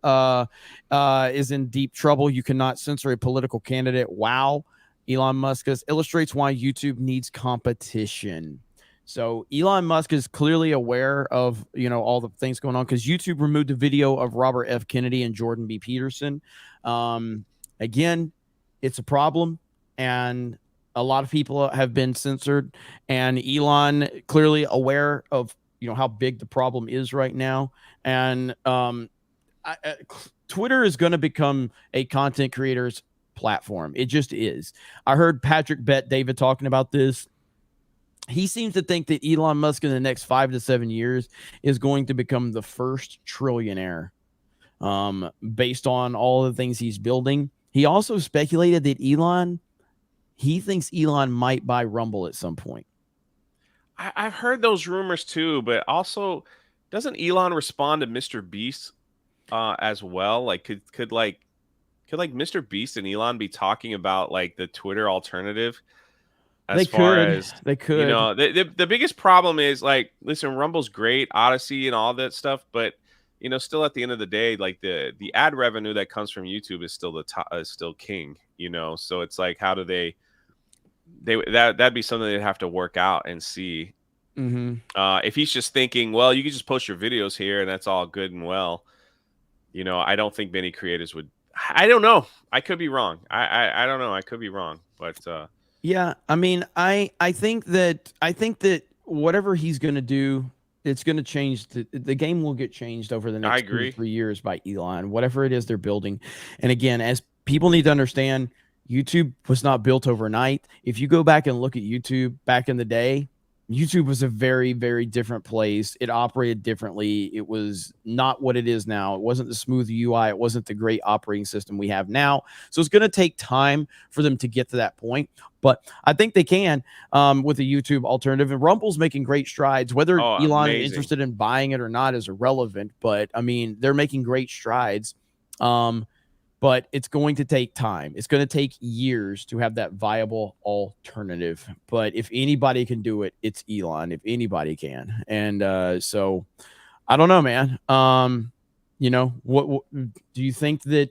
is in deep trouble. You cannot censor a political candidate. Wow. Elon Musk illustrates why YouTube needs competition. So Elon Musk is clearly aware of, all the things going on because YouTube removed a video of Robert F. Kennedy and Jordan B. Peterson. Again, it's a problem, and a lot of people have been censored, and Elon clearly aware of, how big the problem is right now. And Twitter is going to become a content creator's platform. It just is. I heard Patrick Bet-David talking about this. He seems to think that Elon Musk in the next 5 to 7 years is going to become the first trillionaire based on all the things he's building. He also speculated that he thinks Elon might buy Rumble at some point. I've heard those rumors too, but also doesn't Elon respond to Mr. Beast as well? Like could Mr. Beast and Elon be talking about like the Twitter alternative? They could. The biggest problem is like, listen, Rumble's great, Odyssey and all that stuff, but still at the end of the day, like the ad revenue that comes from YouTube is still still king, so it's like, how do that'd be something they'd have to work out and see. If he's just thinking, well, you can just post your videos here and that's all good and well, I don't think many creators would. I don't know. I could be wrong. I don't know. I could be wrong, but yeah, I mean, I think that whatever he's going to do, it's going to change. The game will get changed over the next 2 to 3 years by Elon, whatever it is they're building. And again, as people need to understand, YouTube was not built overnight. If you go back and look at YouTube back in the day, YouTube was a very, very different place. It operated differently. It was not what it is now. It wasn't the smooth UI. It wasn't the great operating system we have now. So it's going to take time for them to get to that point. But I think they can with a YouTube alternative. And Rumble's making great strides. Whether Elon is interested in buying it or not is irrelevant. But, I mean, they're making great strides. But it's going to take time. It's going to take years to have that viable alternative. But if anybody can do it, it's Elon. If anybody can. And so I don't know, man. What do you think that?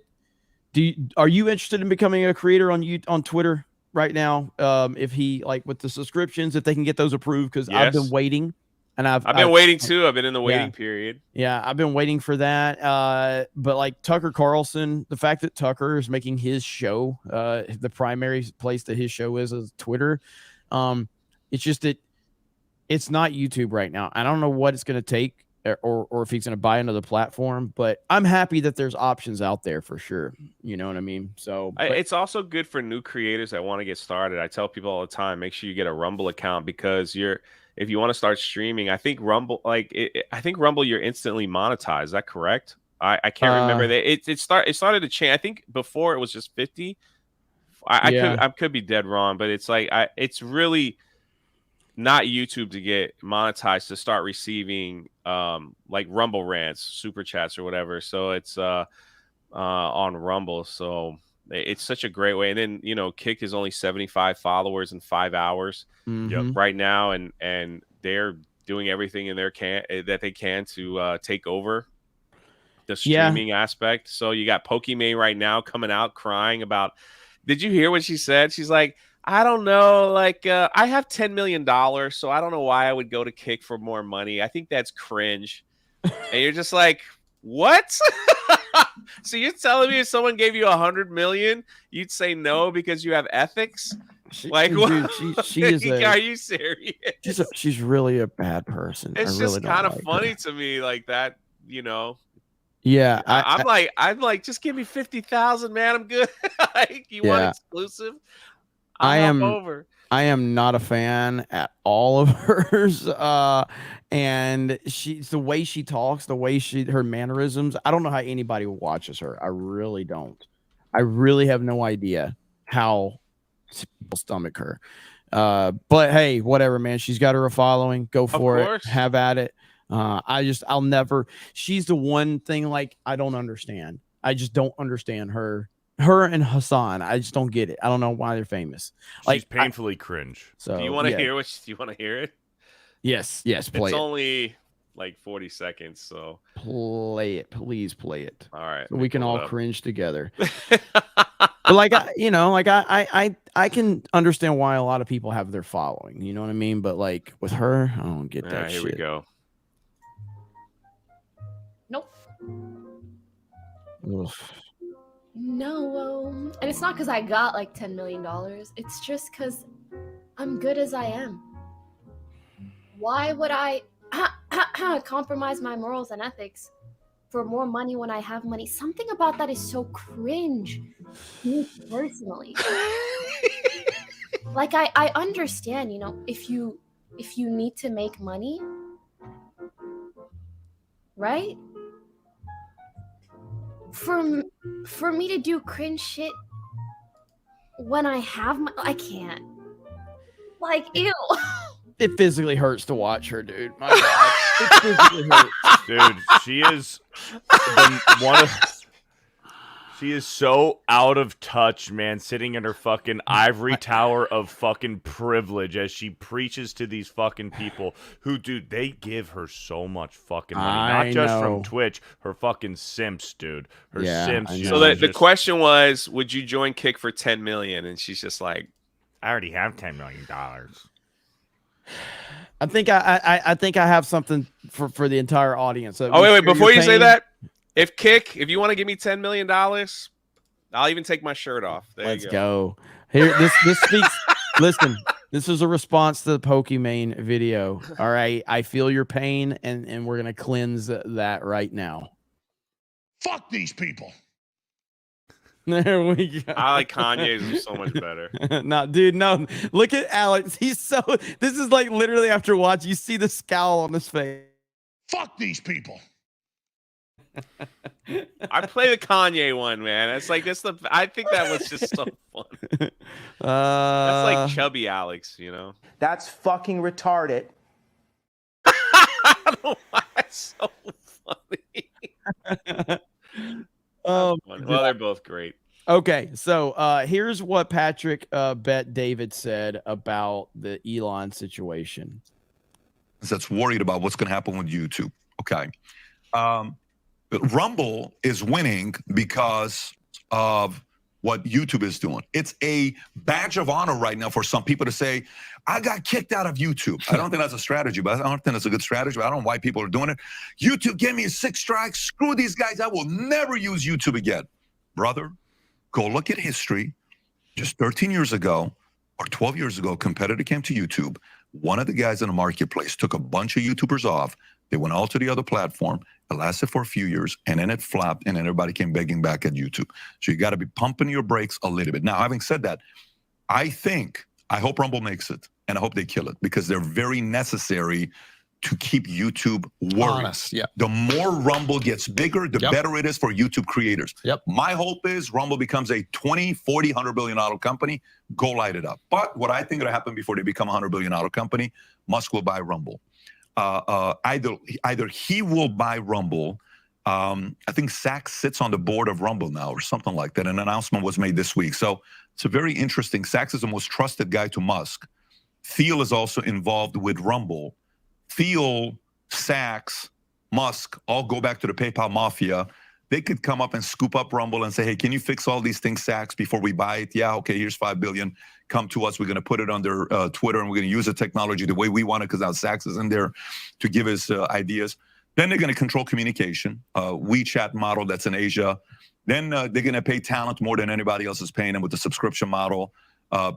Are you interested in becoming a creator on Twitter right now? If he with the subscriptions, if they can get those approved, because I've been waiting. And I've been waiting too. I've been in the waiting period. Yeah, I've been waiting for that. But like Tucker Carlson, the fact that Tucker is making his show, the primary place that his show is Twitter. It's just that it's not YouTube right now. I don't know what it's going to take or if he's going to buy another platform, but I'm happy that there's options out there for sure. You know what I mean? So it's also good for new creators that want to get started. I tell people all the time, make sure you get a Rumble account, because if you want to start streaming, I think Rumble, you're instantly monetized. Is that correct? I can't remember that. It started to change. I think before it was just 50. I could be dead wrong, but it's like it's really not YouTube to get monetized to start receiving like Rumble rants, super chats, or whatever. So it's on Rumble. So it's such a great way. And then Kick is only 75 followers in 5 hours right now, and they're doing everything in that they can to take over the streaming aspect. So you got Pokimane right now coming out crying about. Did you hear what she said? She's like, I don't know, I have $10 million, so I don't know why I would go to Kick for more money. I think that's cringe. And you're just like, what? So you're telling me if someone gave you $100 million, you'd say no because you have ethics? Like, what? Dude, she is Are you serious? She's really a bad person. It's I really just kind of like funny her. to me, like that. You know. Yeah, I'm like, just give me 50,000, man. I'm good. Like, you want exclusive? I am over. I am not a fan at all of hers. And she's the way she talks, the way her mannerisms. I don't know how anybody watches her. I really don't. I really have no idea how people stomach her. But hey, whatever, man. She's got her a following. Go for it. Have at it. I'll never. She's the one thing like I don't understand. I just don't understand her. Her and Hassan, I just don't get it. I don't know why they're famous. She's painfully cringe. So do you want to hear what? Do you want to hear it? Yes, play it's it. only like 40 seconds, so play it. Please play it. All right, so we can all cringe together. But like I can understand why a lot of people have their following. You know what I mean? But like with her, I don't get that. All right, here we go. Nope. Oof. No, and it's not because I got like $10 million. It's just because I'm good as I am. Why would I compromise my morals and ethics for more money when I have money? Something about that is so cringe, me personally. Like I understand, you know, if you need to make money, right? For me to do cringe shit when I have I can't. Like, ew. It physically hurts to watch her, dude. My God. It physically hurts. Dude, she is she is so out of touch, man, sitting in her fucking ivory tower of fucking privilege as she preaches to these fucking people who, dude, they give her so much fucking money. Not just from Twitch, her fucking simps, dude. Her simps. So the question was, would you join Kick for 10 million? And she's just like, I already have $10 million. I think I have something for the entire audience. Oh, wait, before you say that, if you want to give me $10 million, I'll even take my shirt off. Let's go. Here, this speaks. Listen, this is a response to the Pokimane video. All right, I feel your pain, and we're gonna cleanse that right now. Fuck these people. There we go. I like Kanye's so much better. No, dude, no. Look at Alex. He's so. This is like literally after watch, you see the scowl on his face. Fuck these people. I play the Kanye one, man. It's like this. I think that was just so fun. That's like chubby Alex, you know. That's fucking retarded. I don't know why it's so funny. Oh, well, they're both great. Okay, so here's what Patrick Bet David said about the Elon situation. That's worried about what's going to happen with YouTube. Okay. Rumble is winning because of what YouTube is doing. It's a badge of honor right now for some people to say, I got kicked out of YouTube. I don't think that's a strategy, but I don't think that's a good strategy. But I don't know why people are doing it. YouTube gave me 6 strikes. Screw these guys. I will never use YouTube again. Brother, go look at history. Just 13 years ago or 12 years ago, a competitor came to YouTube. One of the guys in the marketplace took a bunch of YouTubers off. They went all to the other platform. It lasted for a few years, and then it flopped, and then everybody came begging back at YouTube. So you got to be pumping your brakes a little bit. Now, having said that, I hope Rumble makes it, and I hope they kill it, because they're very necessary to keep YouTube worried. Honest, yeah. The more Rumble gets bigger, the better it is for YouTube creators. Yep. My hope is Rumble becomes a 20, 40, $100 billion company. Go light it up. But what I think will happen before they become a $100 billion company, Musk will buy Rumble. Either he will buy Rumble. I think Sachs sits on the board of Rumble now or something like that. An announcement was made this week. So it's a very interesting. Sachs is the most trusted guy to Musk. Thiel is also involved with Rumble. Thiel, Sachs, Musk all go back to the PayPal mafia. They could come up and scoop up Rumble and say, hey, can you fix all these things, Sachs, before we buy it? Yeah, okay, here's $5 billion. Come to us. We're going to put it under Twitter, and we're going to use the technology the way we want it, because now Sachs is in there to give us ideas. Then they're going to control communication, WeChat model that's in Asia. Then they're going to pay talent more than anybody else is paying them with the subscription model.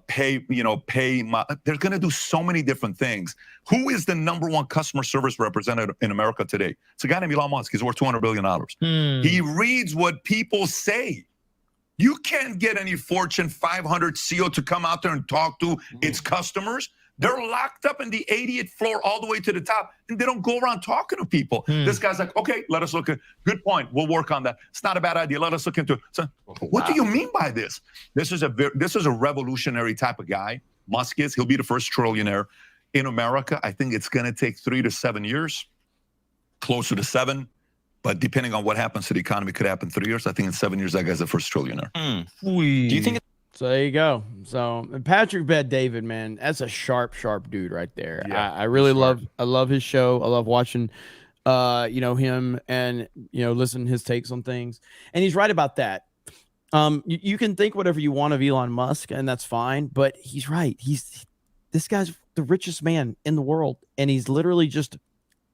pay. They're going to do so many different things. Who is the #1 customer service representative in America today? It's a guy named Elon Musk. He's worth $200 billion. He reads what people say. You can't get any Fortune 500 CEO to come out there and talk to its customers. They're locked up in the 80th floor all the way to the top, and they don't go around talking to people. This guy's like, okay, let us look at. Good point. We'll work on that. It's not a bad idea. Let us look into it. So, what do you mean by this? This is a revolutionary type of guy. Musk is. He'll be the first trillionaire in America. I think it's going to take 3 to 7 years, closer to 7. But depending on what happens to the economy, could happen 3 years. I think in 7 years, that guy's the first trillionaire. Do you think? So there you go. So Patrick Bet-David, man, that's a sharp dude right there. Yeah, I really love his show. I love watching, him and listen to his takes on things. And he's right about that. You can think whatever you want of Elon Musk, and that's fine. But he's right. This guy's the richest man in the world, and he's literally just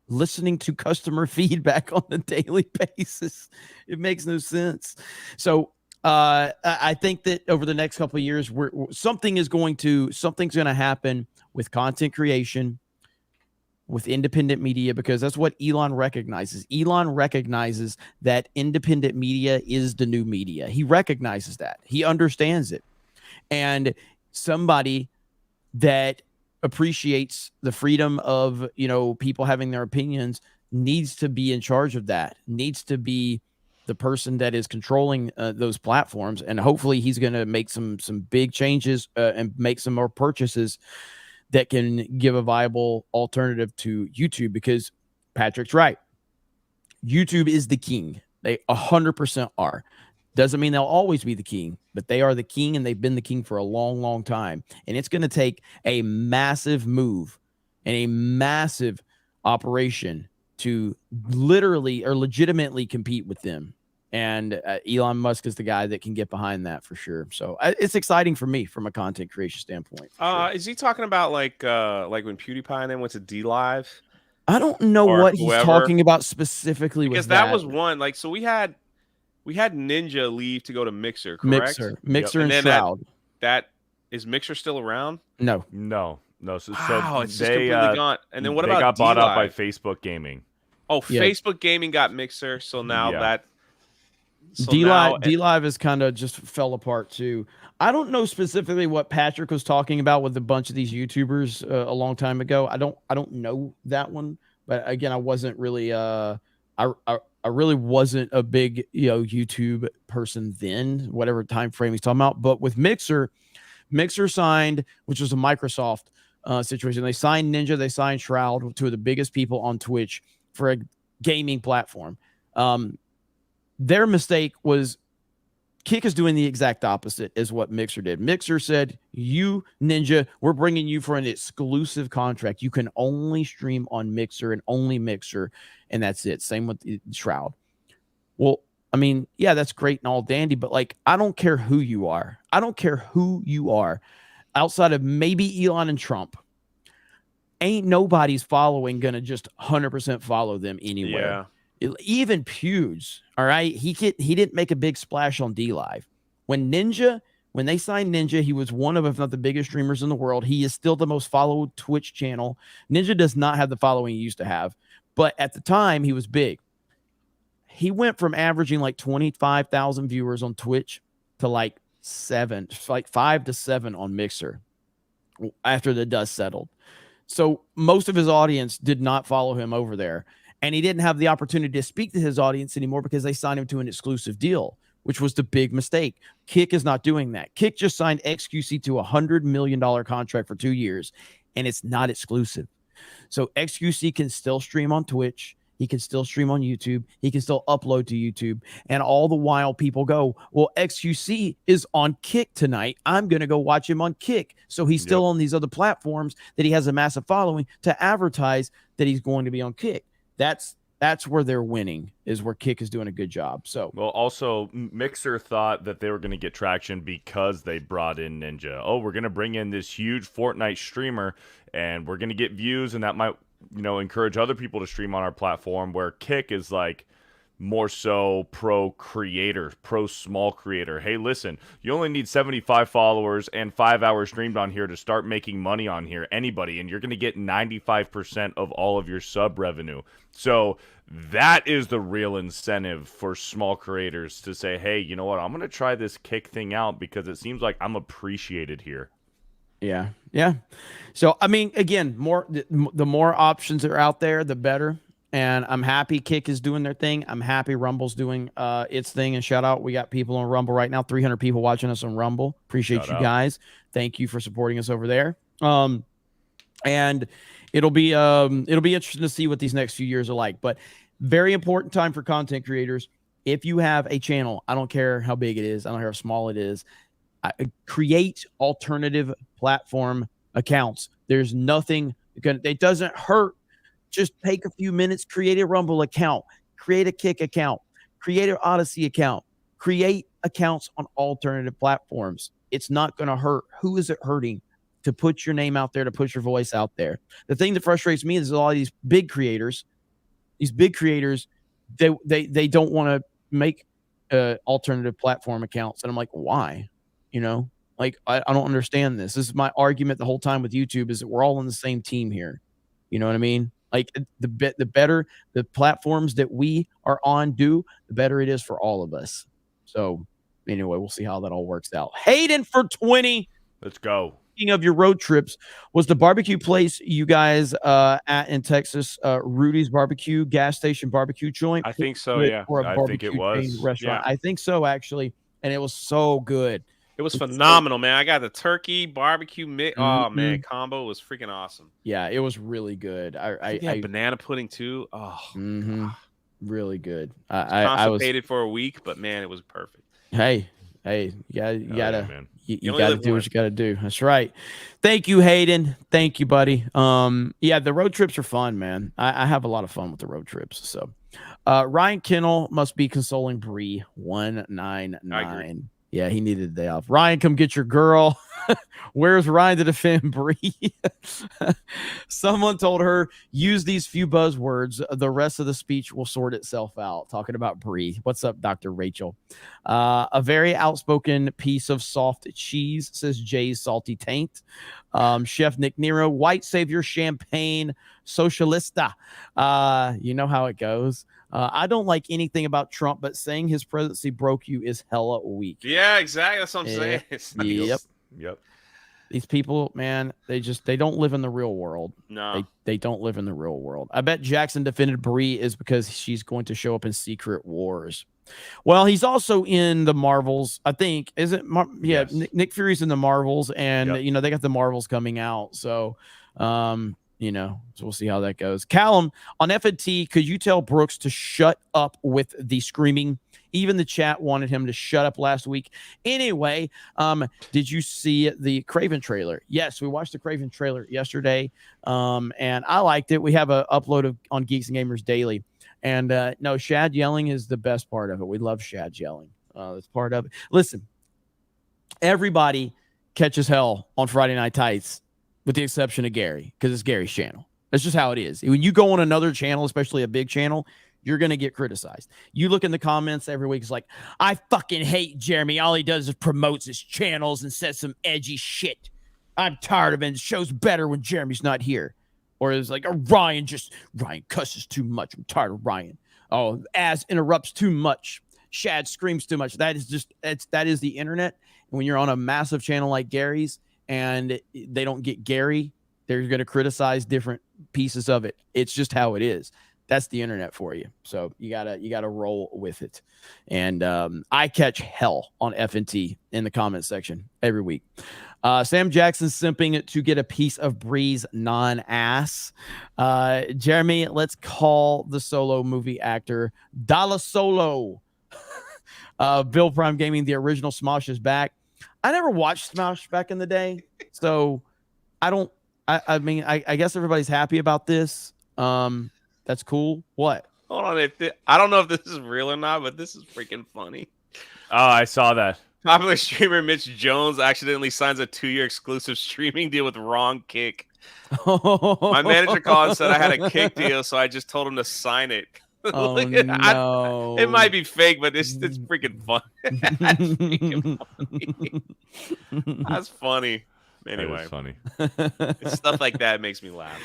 listening to customer feedback on a daily basis. It makes no sense. So I think that over the next couple of years, something's going to happen with content creation, with independent media, because that's what Elon recognizes. Elon recognizes that independent media is the new media. He recognizes that. He understands it. And somebody that appreciates the freedom of, people having their opinions needs to be in charge of that, needs to be the person that is controlling those platforms. And hopefully he's going to make some big changes and make some more purchases that can give a viable alternative to YouTube, because Patrick's right. YouTube is the king. They 100% are. Doesn't mean they'll always be the king, but they are the king, and they've been the king for a long, long time. And it's going to take a massive move and a massive operation to literally or legitimately compete with them. And Elon Musk is the guy that can get behind that for sure. So it's exciting for me from a content creation standpoint. Sure. Is he talking about like when PewDiePie and then went to DLive? I don't know what he's talking about specifically, because that was one. Like, so we had Ninja leave to go to Mixer, correct? Mixer and Shroud. That is Mixer still around? No. So it's just completely gone. And then what about they got bought out by DLive? Facebook Gaming? Oh, Yeah. Facebook Gaming got Mixer, so now that. So DLive has kind of just fell apart too. I don't know specifically what Patrick was talking about with a bunch of these YouTubers a long time ago. I don't know that one, but again, I wasn't really I really wasn't a big YouTube person then, whatever time frame he's talking about. But with Mixer signed, which was a Microsoft situation. They signed Ninja, they signed Shroud, two of the biggest people on Twitch for a gaming platform. Their mistake was Kick is doing the exact opposite as what Mixer did. Mixer said, you, Ninja, we're bringing you for an exclusive contract. You can only stream on Mixer and only Mixer, and that's it. Same with Shroud. Well, I mean, yeah, that's great and all dandy, but like, I don't care who you are. I don't care who you are. Outside of maybe Elon and Trump, ain't nobody's following gonna just 100% follow them anywhere. Yeah. Even Pewds, all right? He didn't make a big splash on DLive. When they signed Ninja, he was one of, if not the biggest streamers in the world. He is still the most followed Twitch channel. Ninja does not have the following he used to have, but at the time, he was big. He went from averaging like 25,000 viewers on Twitch to like 5 to 7 on Mixer after the dust settled. So most of his audience did not follow him over there. And he didn't have the opportunity to speak to his audience anymore because they signed him to an exclusive deal, which was the big mistake. Kick is not doing that. Kick just signed XQC to a $100 million contract for 2 years, and it's not exclusive. So XQC can still stream on Twitch. He can still stream on YouTube. He can still upload to YouTube. And all the while people go, well, XQC is on Kick tonight. I'm going to go watch him on Kick. So he's still on these other platforms that he has a massive following to advertise that he's going to be on Kick. That's where they're winning, is where Kick is doing a good job. So, well, also Mixer thought that they were going to get traction because they brought in Ninja. Oh, we're going to bring in this huge Fortnite streamer, and we're going to get views, and that might, encourage other people to stream on our platform. Where Kick is like, more so pro creator, pro small creator. Hey, listen, you only need 75 followers and 5 hours streamed on here to start making money on here, anybody, and you're going to get 95% of all of your sub revenue. So that is the real incentive for small creators to say, hey, you know what, I'm going to try this Kick thing out because it seems like I'm appreciated here. Yeah. Yeah. So, I mean, again, the more options that are out there, the better. And I'm happy Kick is doing their thing. I'm happy Rumble's doing its thing. And shout out, we got people on Rumble right now, 300 people watching us on Rumble. Appreciate you guys. Thank you for supporting us over there. And it'll be interesting to see what these next few years are like. But very important time for content creators. If you have a channel, I don't care how big it is, I don't care how small it is, create alternative platform accounts. There's nothing, it doesn't hurt. Just take a few minutes, create a Rumble account, create a Kick account, create an Odyssey account, create accounts on alternative platforms. It's not going to hurt. Who is it hurting? To put your name out there, to put your voice out there. The thing that frustrates me is a lot of these big creators, they don't want to make alternative platform accounts. And I'm like, why? You know, like, I don't understand this. This is my argument the whole time with YouTube, is that we're all on the same team here. You know what I mean? Like, the better the platforms that we are on do, the better it is for all of us. So anyway, we'll see how that all works out. Hayden for 20. Let's go. Speaking of your road trips, was the barbecue place you guys at in Texas, Rudy's Barbecue, gas station barbecue joint? I think so, yeah. Or a I think it was. restaurant. Yeah. I think so, actually. And it was so good. It was phenomenal, man. I got the turkey barbecue mix. Oh man, combo was freaking awesome. Yeah, it was really good. I banana pudding too. Oh, really good. I was constipated for a week, but man, it was perfect. Hey, you gotta you gotta do what you gotta do. That's right. Thank you, Hayden. Thank you, buddy. Yeah, the road trips are fun, man. I have a lot of fun with the road trips. So, Ryan Kennel must be consoling Bree 199. Yeah, he needed a day off. Ryan, come get your girl. Where's Ryan to defend Bree? Someone told her, use these few buzzwords. The rest of the speech will sort itself out. Talking about Bree. What's up, Dr. Rachel? A very outspoken piece of soft cheese, says Jay's Salty Taint. Chef Nick Nero, white savior champagne socialista. You know how it goes. I don't like anything about Trump, but saying his presidency broke you is hella weak. Yeah, exactly. That's what I'm saying. It's nice. Yep. These people, man, they don't live in the real world. No. They don't live in the real world. I bet Jackson defended Bree is because she's going to show up in Secret Wars. Well, he's also in the Marvels, I think. Is it? Yes. Nick Fury's in the Marvels, and you know, they got the Marvels coming out. So, you know, so we'll see how that goes. Callum, on FNT, could you tell Brooks to shut up with the screaming? Even the chat wanted him to shut up last week. Anyway, did you see the Kraven trailer? Yes, we watched the Kraven trailer yesterday, and I liked it. We have a upload on Geeks and Gamers Daily. And no, Shad yelling is the best part of it. We love Shad yelling. That's part of it. Listen, everybody catches hell on Friday Night Tights, with the exception of Gary, because it's Gary's channel. That's just how it is. When you go on another channel, especially a big channel, you're going to get criticized. You look in the comments every week, it's like, I fucking hate Jeremy. All he does is promotes his channels and says some edgy shit. I'm tired of it. The show's better when Jeremy's not here. Or it's like, Ryan cusses too much. I'm tired of Ryan. Oh, Az interrupts too much. Shad screams too much. That is the internet. And when you're on a massive channel like Gary's and they don't get Gary, they're going to criticize different pieces of it. It's just how it is. That's the internet for you. So you gotta roll with it. And I catch hell on FNT in the comment section every week. Sam Jackson simping to get a piece of Bree's non-ass. Jeremy, let's call the Solo movie actor Dala Solo. Bill Prime Gaming, the original Smosh is back. I never watched Smosh back in the day, so I mean, I guess everybody's happy about this. That's cool. What? Hold on. I don't know if this is real or not, but this is freaking funny. Oh, I saw that. Popular streamer Mitch Jones accidentally signs a 2-year exclusive streaming deal with Wrong Kick. My manager called and said I had a Kick deal, so I just told him to sign it. Oh no! It might be fake, but it's freaking fun. That's freaking funny. That's funny. Anyway, funny. It's stuff like that makes me laugh.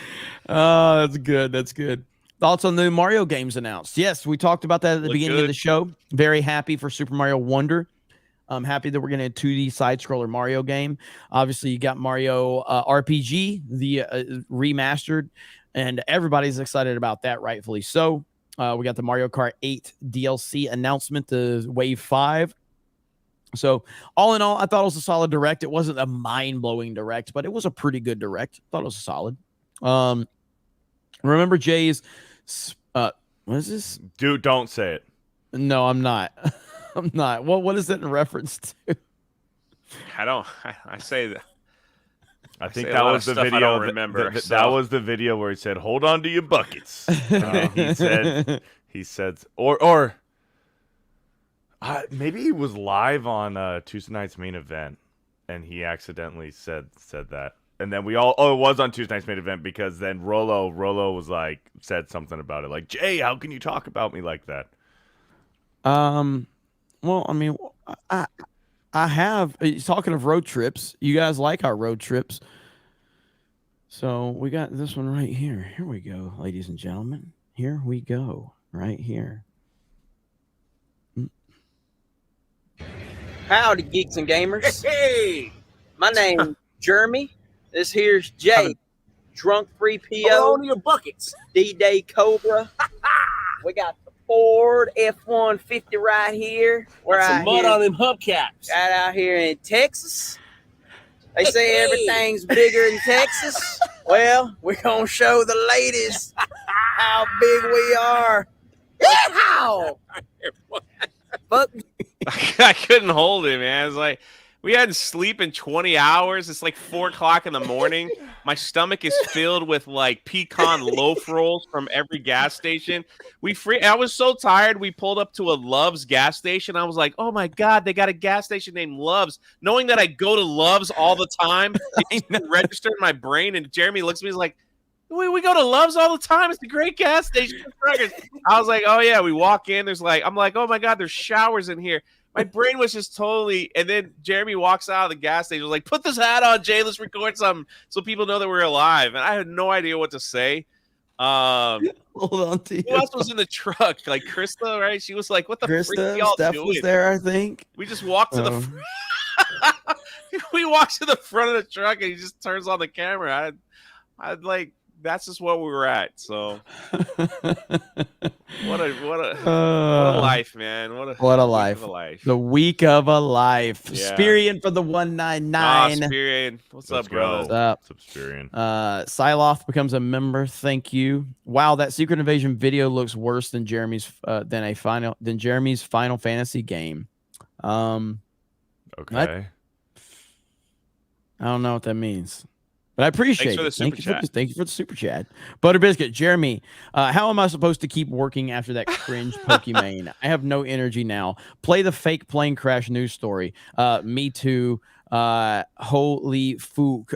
Oh, that's good. That's good. Thoughts on the new Mario games announced? Yes, we talked about that at the beginning of the show. Very happy for Super Mario Wonder. I'm happy that we're getting a 2D side-scroller Mario game. Obviously, you got Mario RPG, the remastered, and everybody's excited about that, rightfully so. We got the Mario Kart 8 DLC announcement, the Wave 5. So, all in all, I thought it was a solid direct. It wasn't a mind-blowing direct, but it was a pretty good direct. I thought it was solid. Remember Jay's... what is this? Dude, don't say it. No, I'm not. I'm not. What is it in reference to? I say that. I think that was the video. I don't remember. That was the video where he said, "Hold on to your buckets." He said, or maybe he was live on Tuesday night's main event, and he accidentally said that. And then it was on Tuesday night's main event because then Rolo was like said something about it, like, Jay, how can you talk about me like that? Well, I mean, I have. Talking of road trips, you guys like our road trips. So we got this one right here. Here we go, ladies and gentlemen. Here we go, right here. Howdy, Geeks and Gamers. Hey! My name's Jeremy. This here's Jay. Drunk-free PO. Hold on to your buckets. D-Day Cobra. We got the Ford F-150 right here. We're Got some out mud here, on them hubcaps. right out here in Texas. They say everything's bigger in Texas. Well, we're going to show the ladies how big we are. Yeehaw! Fuck. I couldn't hold it, man. It's like we hadn't sleep in 20 hours. It's like 4 o'clock in the morning. My stomach is filled with like pecan loaf rolls from every gas station. I was so tired. We pulled up to a Love's gas station. I was like, oh my God, they got a gas station named Love's. Knowing that I go to Love's all the time, it registered in my brain. And Jeremy looks at me, he's like, we go to Love's all the time. It's a great gas station. I was like, oh yeah. We walk in. I'm like, oh my God, there's showers in here. My brain was just totally. And then Jeremy walks out of the gas station. Was like, put this hat on, Jay. Let's record something so people know that we're alive. And I had no idea what to say. Hold on to who else was in the truck? Like Krista, right? She was like, what the freak are y'all Steph doing? was there, I think. We just walked to the. We walked to the front of the truck, and he just turns on the camera. I'd like. That's just what we were at. So, what a life, man! What a life! life. The week of a life. Yeah. Spirian for the 199. Spirian, what's up, bro? What's up, Spirian? Siloth becomes a member. Thank you. Wow, that Secret Invasion video looks worse than Jeremy's Final Fantasy game. Okay. I don't know what that means. But I appreciate it. Thank you for the super chat. Butter Biscuit, Jeremy, how am I supposed to keep working after that cringe Pokemon? I have no energy now. Play the fake plane crash news story. Me too. Holy fook.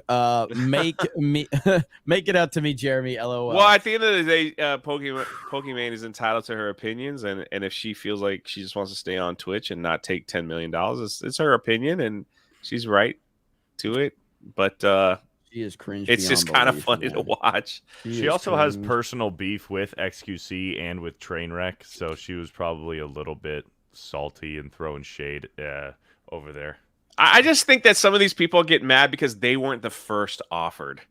Make it out to me, Jeremy. LOL. Well, at the end of the day, Pokemon is entitled to her opinions, and if she feels like she just wants to stay on Twitch and not take $10 million, it's her opinion, and she's right to it. But she is cringe. It's just kind of funny to watch. She also has personal beef with XQC and with Trainwreck, so she was probably a little bit salty and throwing shade over there. I just think that some of these people get mad because they weren't the first offered.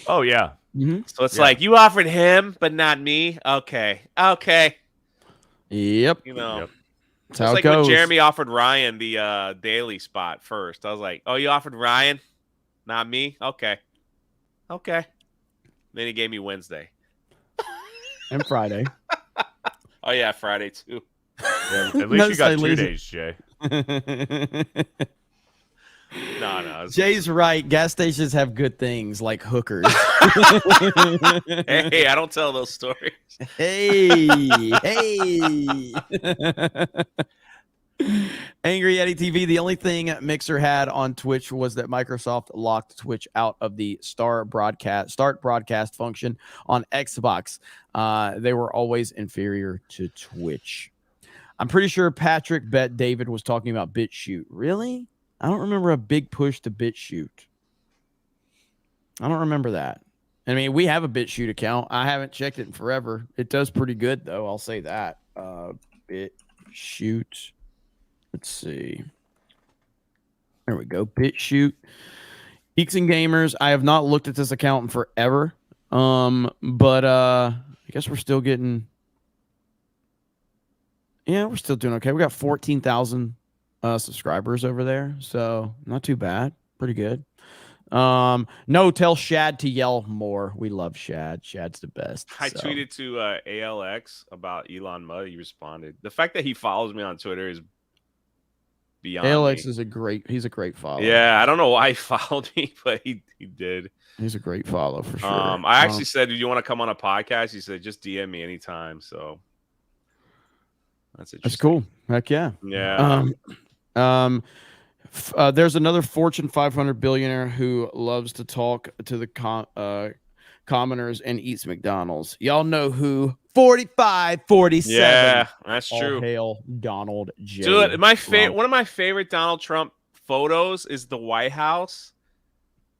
Oh yeah. Mm-hmm. So it's like you offered him, but not me. Okay. Yep. You know. Yep. It's like when Jeremy offered Ryan the daily spot first. I was like, oh, you offered Ryan? Not me? Okay. Then he gave me Wednesday. And Friday. Oh, yeah, Friday, too. Yeah, at least you got 2 days, Jay. No. Jay's right. Gas stations have good things like hookers. Hey, I don't tell those stories. Hey. Angry Eddie TV. The only thing Mixer had on Twitch was that Microsoft locked Twitch out of the start broadcast function on Xbox. They were always inferior to Twitch. I'm pretty sure Patrick bet David was talking about BitChute. Really? I don't remember a big push to BitChute. I don't remember that. I mean, we have a BitChute account. I haven't checked it in forever. It does pretty good, though. I'll say that. BitChute. Let's see. There we go. BitChute. Geeks and Gamers. I have not looked at this account in forever. But I guess we're still getting... Yeah, we're still doing okay. We got 14,000 subscribers over there. So, not too bad. Pretty good. No, tell Shad to yell more. We love Shad. Shad's the best. I tweeted to ALX about Elon Musk. He responded. The fact that he follows me on Twitter is beyond ALX me. is he's a great follow. Yeah, I don't know why he followed me, but he did. He's a great follow for sure. I actually said, "Do you want to come on a podcast?" He said, "Just DM me anytime." So that's cool. Heck yeah. Yeah. There's another Fortune 500 billionaire who loves to talk to the commoners and eats McDonald's. Y'all know who? 4547. Yeah, that's All true. Hail Donald J. Dude, Trump. one of my favorite Donald Trump photos is the White House.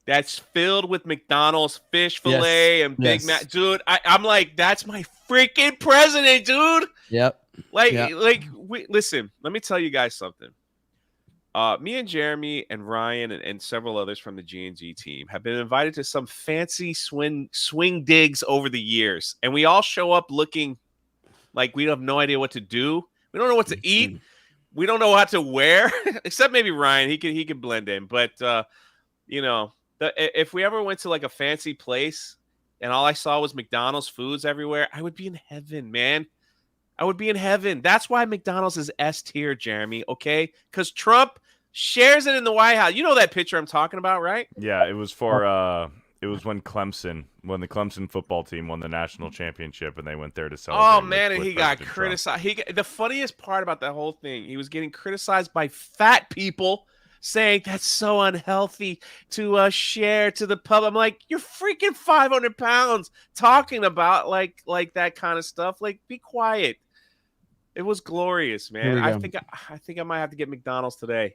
That's filled with McDonald's fish fillet and Big Mac. Dude, I'm like, that's my freaking president, dude. Yep. Listen, let me tell you guys something. Me and Jeremy and Ryan and several others from the G&G team have been invited to some fancy swing digs over the years. And we all show up looking like we have no idea what to do. We don't know what to eat. We don't know what to wear, except maybe Ryan. He could blend in. But, if we ever went to like a fancy place and all I saw was McDonald's foods everywhere, I would be in heaven, man. I would be in heaven. That's why McDonald's is S tier, Jeremy, okay? Because Trump shares it in the White House. You know that picture I'm talking about, right? Yeah, it was for it was when the Clemson football team won the national championship and they went there to celebrate. Oh man, with and he President got Trump. criticized. The funniest part about that whole thing, he was getting criticized by fat people saying that's so unhealthy to share to the public. I'm like, you're freaking 500 pounds talking about like that kind of stuff. Like, be quiet. It was glorious, man. I think I might have to get McDonald's today,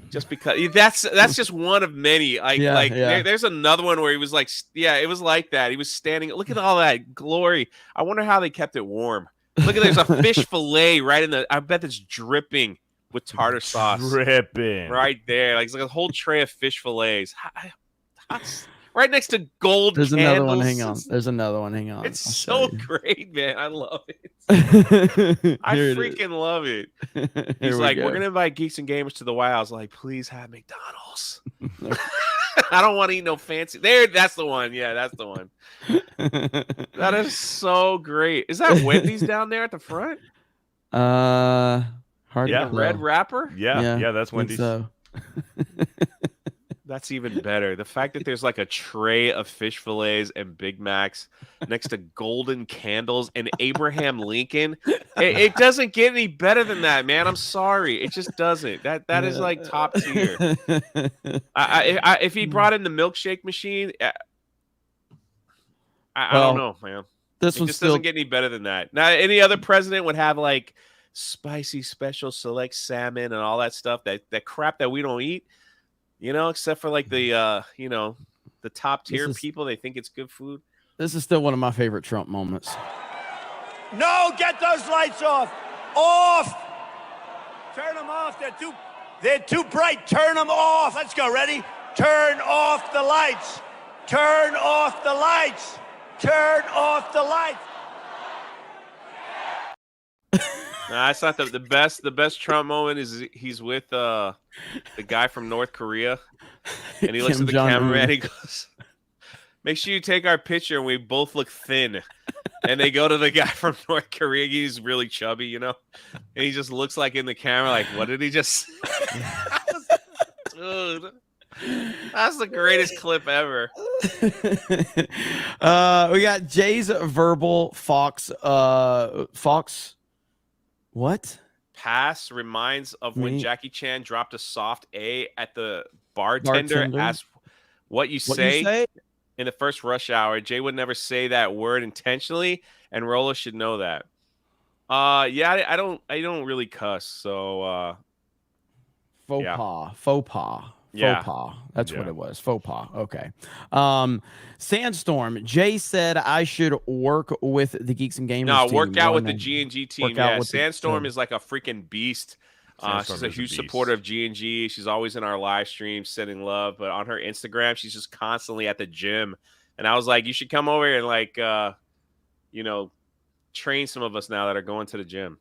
just because that's just one of many. There's another one where he was like, it was like that. He was standing. Look at all that glory. I wonder how they kept it warm. Look at there's a fish fillet right in the. I bet it's dripping with tartar sauce. Dripping right there. Like it's like a whole tray of fish fillets. Right next to gold There's candles. another one. Hang on. There's another one. Hang on. It's so great, man. I love it. I freaking love it. He's like, we're going to invite Geeks and Gamers to the White House. Like, please have McDonald's. I don't want to eat no fancy. There, that's the one. Yeah, that's the one. That is so great. Is that Wendy's down there at the front? Hard to red wrapper? Yeah, that's Wendy's. So. That's even better. The fact that there's like a tray of fish fillets and Big Macs next to golden candles and Abraham Lincoln. It doesn't get any better than that, man. I'm sorry. It just doesn't. That is like top tier. If he brought in the milkshake machine, I don't know, man. It just doesn't get any better than that. Now, any other president would have like spicy special select salmon and all that stuff, that crap that we don't eat. Except for like the the top tier people, they think it's good food. This is still one of my favorite Trump moments. No, get those lights off. Off. Turn them off. They're too bright. Turn them off. Let's go. Ready? Turn off the lights. Turn off the lights. Turn off the lights. Nah, that's not the best. The best Trump moment is he's with the guy from North Korea, and he looks at the cameraman and he goes, "Make sure you take our picture and we both look thin." And they go to the guy from North Korea. He's really chubby, and he just looks like in the camera, like, "What did he just?" Dude, that's the greatest clip ever. We got Jay's verbal Fox. Fox. What? pass reminds of when Me- Jackie Chan dropped a soft A at the bartender. Asked what you say in the first Rush Hour. Jay would never say that word intentionally, and Rolo should know that. Yeah, I don't really cuss, so Faux yeah. pas. Faux pas. Yeah. Faux pas. That's what Yeah. it was. Faux pas. Okay. Sandstorm. Jay said I should work with the Geeks and Gamers No, team. work out with One the night. G&G team. Work out Yeah, with the- Sandstorm so- is like a freaking beast. Sandstorm She's a is a huge beast. supporter of G&G. She's always in our live streams sending love, but on her Instagram, she's just constantly at the gym. And I was like, you should come over and like, you know, train some of us now that are going to the gym.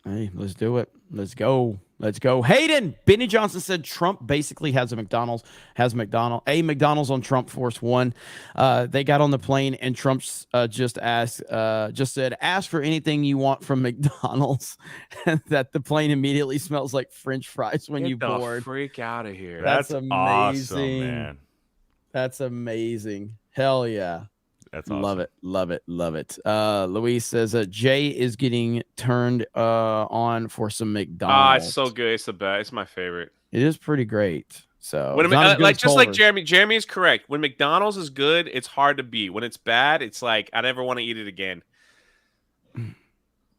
Hey, let's do it. Let's go. Let's go. Hayden. Benny Johnson said Trump basically has a McDonald's on Trump Force One. They got on the plane and Trump's just said, ask for anything you want from McDonald's. That the plane immediately smells like French fries when you Get the board. freak out of here. That's awesome, amazing. man. That's amazing. Hell yeah. That's awesome. Love it. Love it. Love it. Luis says Jay is getting turned on for some McDonald's. It's so good. It's the best. It's my favorite. It is pretty great. So When it's not as good as just like Culver's. Jeremy is correct. When McDonald's is good, it's hard to beat. When it's bad, it's like I never want to eat it again.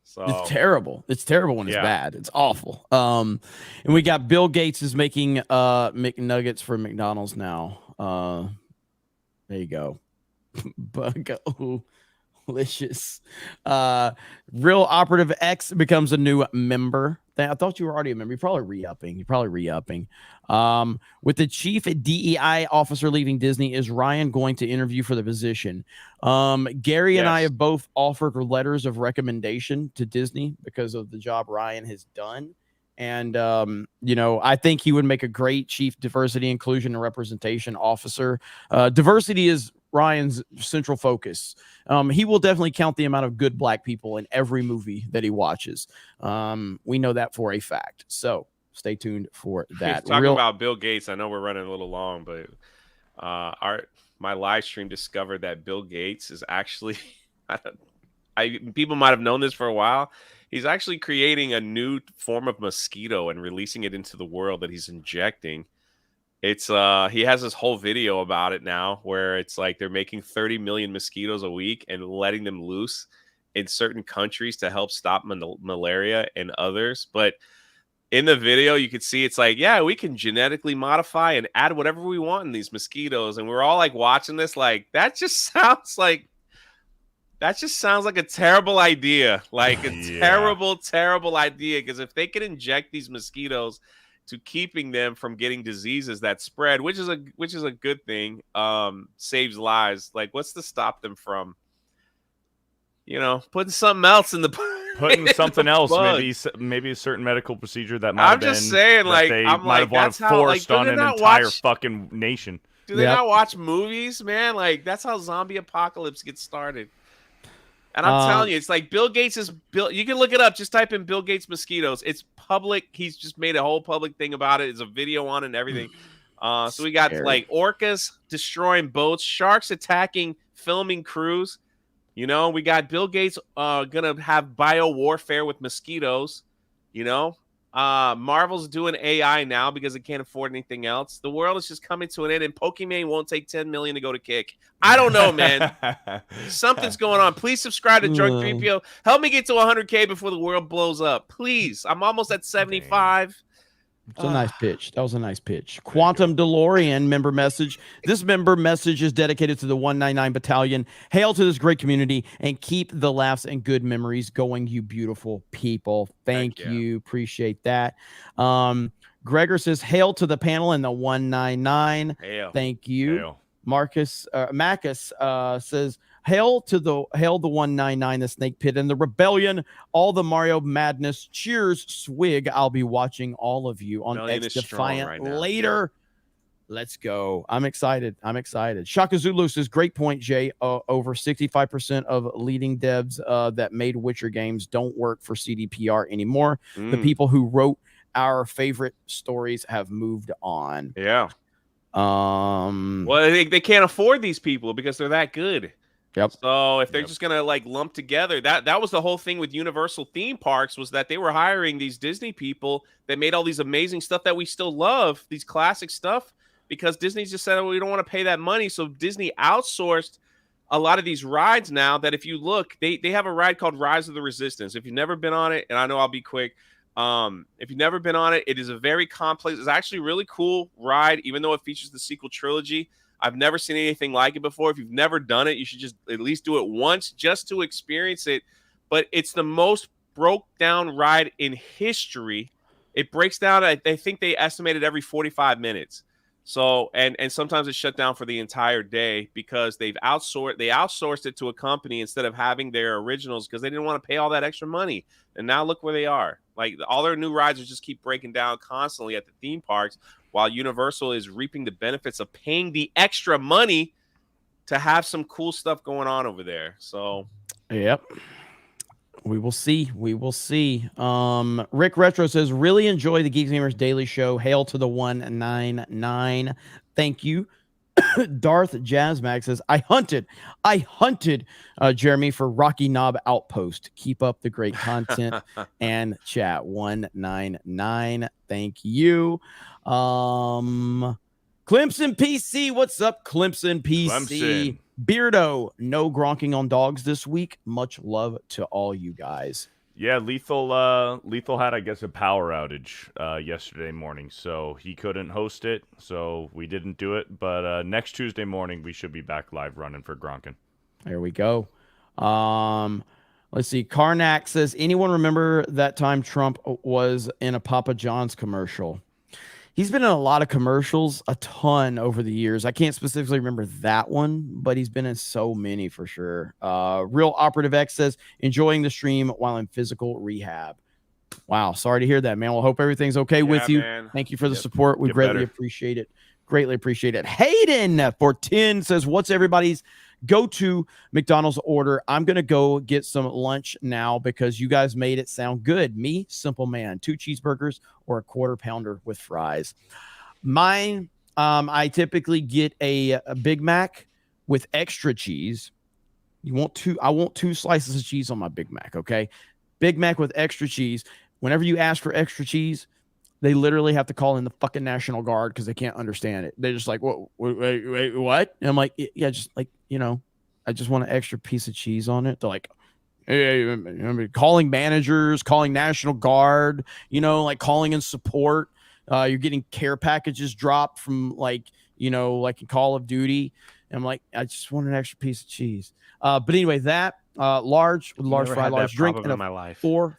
So It's terrible. It's terrible when it's Yeah. bad. It's awful. And we got Bill Gates is making McNuggets for McDonald's now. There you go. Delicious. Real Operative X becomes a new member. I thought you were already a member. You're probably re-upping. With the chief DEI officer leaving Disney, is Ryan going to interview for the position? Gary and I Yes. have both offered letters of recommendation to Disney because of the job Ryan has done. And, I think he would make a great chief diversity, inclusion, and representation officer. Diversity is Ryan's central focus. He will definitely count the amount of good black people in every movie that he watches. We know that for a fact. So stay tuned for that. Talking about Bill Gates, I know we're running a little long, but my live stream discovered that Bill Gates is actually people might have known this for a while. He's actually creating a new form of mosquito and releasing it into the world that he's injecting. It's he has this whole video about it now where it's like they're making 30 million mosquitoes a week and letting them loose in certain countries to help stop malaria and others. But in the video, you could see it's like, yeah, we can genetically modify and add whatever we want in these mosquitoes. And we're all like watching this like that just sounds like a terrible idea. Like a terrible idea. Because if they can inject these mosquitoes to keeping them from getting diseases that spread, which is a good thing, saves lives. Like, what's to stop them from, putting something else in the Putting something else, bugs. maybe a certain medical procedure that might I'm just saying, like, they I'm might like, have wanted that's how, like, forced on do they an not entire watch- fucking nation. Do they not watch movies, man? Like, that's how zombie apocalypse gets started. And I'm telling you, it's like Bill Gates is built. You can look it up. Just type in Bill Gates mosquitoes. It's public. He's just made a whole public thing about it. It's a video on it and everything. So we got like orcas destroying boats, sharks attacking filming crews. We got Bill Gates gonna have bio warfare with mosquitoes. Marvel's doing AI now because it can't afford anything else. The world is just coming to an end, and Pokemon won't take 10 million to go to kick. I don't know, man. Something's going on. Please subscribe to Drunk 3PO. Help me get to 100K before the world blows up. Please. I'm almost at 75. It's a nice pitch. That was a nice pitch. Quantum DeLorean member message. This member message is dedicated to the 199 Battalion. Hail to this great community and keep the laughs and good memories going, you beautiful people. Thank you. Appreciate that. Gregor says, hail to the panel and the 199. Hail. Thank you. Hail. Marcus says, hail the 199, the Snake Pit and the Rebellion, all the Mario madness. Cheers, swig. I'll be watching all of you on Rebellion X is strong Defiant right now. later. Let's go. I'm excited. Shaka Zulu says, great point, Jay. Over 65% of leading devs that made Witcher games don't work for CDPR anymore. The people who wrote our favorite stories have moved on. Yeah. Well, they can't afford these people because they're that good. Yep. So if they're just gonna like lump together, that was the whole thing with Universal theme parks, was that they were hiring these Disney people that made all these amazing stuff that we still love, these classic stuff, because Disney just said, oh, we don't want to pay that money. So Disney outsourced a lot of these rides now. That if you look, they have a ride called Rise of the Resistance. If you've never been on it, and I know I'll be quick. If you've never been on it, it is a very complex. It's actually a really cool ride, even though it features the sequel trilogy. I've never seen anything like it before. If you've never done it, you should just at least do it once just to experience it. But it's the most broke down ride in history. It breaks down, I think they estimated every 45 minutes. So, and sometimes it's shut down for the entire day because they outsourced it to a company instead of having their originals because they didn't want to pay all that extra money. And now look where they are. Like, all their new rides just keep breaking down constantly at the theme parks, while Universal is reaping the benefits of paying the extra money to have some cool stuff going on over there. So, yep. We will see. We will see. Rick Retro says, really enjoy the Geeks Gamers Daily Show. Hail to the 199. Thank you. Darth Jazzmax says, I hunted Jeremy for Rocky Knob Outpost. Keep up the great content and chat. 199. Thank you. Clemson PC. What's up, Clemson PC? Clemson. Beardo, no gronking on dogs this week. Much love to all you guys. Yeah, Lethal had, I guess, a power outage yesterday morning, so he couldn't host it, so we didn't do it. But next Tuesday morning, we should be back live running for Gronkin. There we go. Let's see. Karnak says, anyone remember that time Trump was in a Papa John's commercial? He's been in a lot of commercials, a ton over the years. I can't specifically remember that one, but he's been in so many for sure. Real Operative X says, enjoying the stream while in physical rehab. Wow. Sorry to hear that, man. We'll hope everything's okay with you. Man. Thank you for the support. We Get greatly better. appreciate it. Greatly appreciate it. Hayden for 10 says, what's everybody's go-to McDonald's order? I'm going to go get some lunch now because you guys made it sound good. Me, simple man, 2 cheeseburgers or a quarter pounder with fries. Mine, I typically get a Big Mac with extra cheese. I want 2 slices of cheese on my Big Mac, okay? Big Mac with extra cheese. Whenever you ask for extra cheese, they literally have to call in the fucking National Guard because they can't understand it. They're just like, wait, what? And I'm like, yeah, just like, I just want an extra piece of cheese on it. They're like, hey, calling managers, calling National Guard, like calling in support. You're getting care packages dropped from like in Call of Duty. And I'm like, I just want an extra piece of cheese. But anyway, that large fry, large drink, and a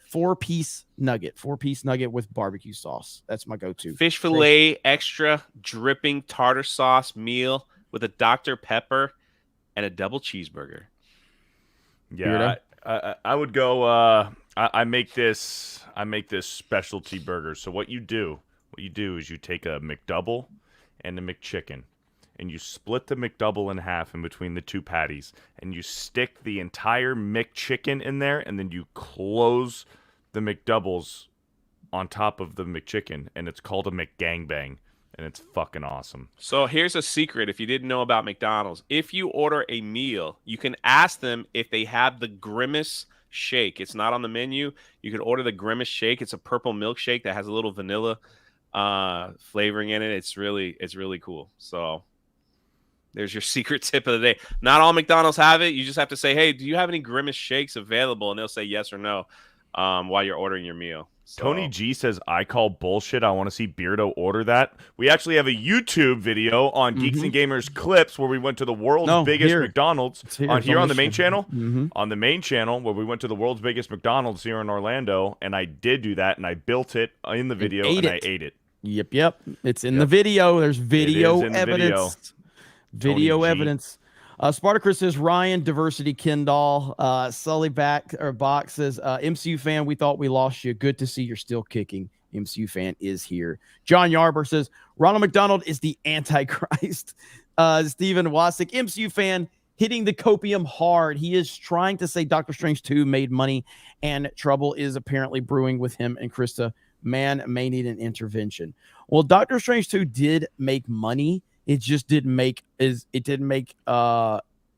four-piece nugget. 4-piece nugget with barbecue sauce. That's my go-to. Fish fillet, extra dripping tartar sauce meal with a Dr. Pepper and a double cheeseburger. Yeah, I would go. I make this specialty burger. So what you do is you take a McDouble and a McChicken, and you split the McDouble in half in between the 2 patties, and you stick the entire McChicken in there, and then you close the McDoubles on top of the McChicken, and it's called a McGangbang, and it's fucking awesome. So here's a secret if you didn't know about McDonald's. If you order a meal, you can ask them if they have the Grimace shake. It's not on the menu. You can order the Grimace shake. It's a purple milkshake that has a little vanilla flavoring in it. It's really cool. So there's your secret tip of the day. Not all McDonald's have it. You just have to say, hey, do you have any Grimace shakes available? And they'll say yes or no while you're ordering your meal. So. Tony G says, I call bullshit. I want to see Beardo order that. We actually have a YouTube video on Geeks and Gamers clips where we went to the world's biggest McDonald's on the main channel. On the main channel where we went to the world's biggest McDonald's here in Orlando. And I did do that, and I built it in the video, and I ate it. Yep. It's in the video. There's video evidence. Video evidence. Spartacus says, Ryan, Diversity Kendall. Sully Box says, MCU fan, we thought we lost you. Good to see you're still kicking. MCU fan is here. John Yarber says, Ronald McDonald is the Antichrist. Stephen Wasik, MCU fan, hitting the copium hard. He is trying to say Doctor Strange 2 made money, and trouble is apparently brewing with him and Krista. Man may need an intervention. Well, Doctor Strange 2 did make money. It just didn't make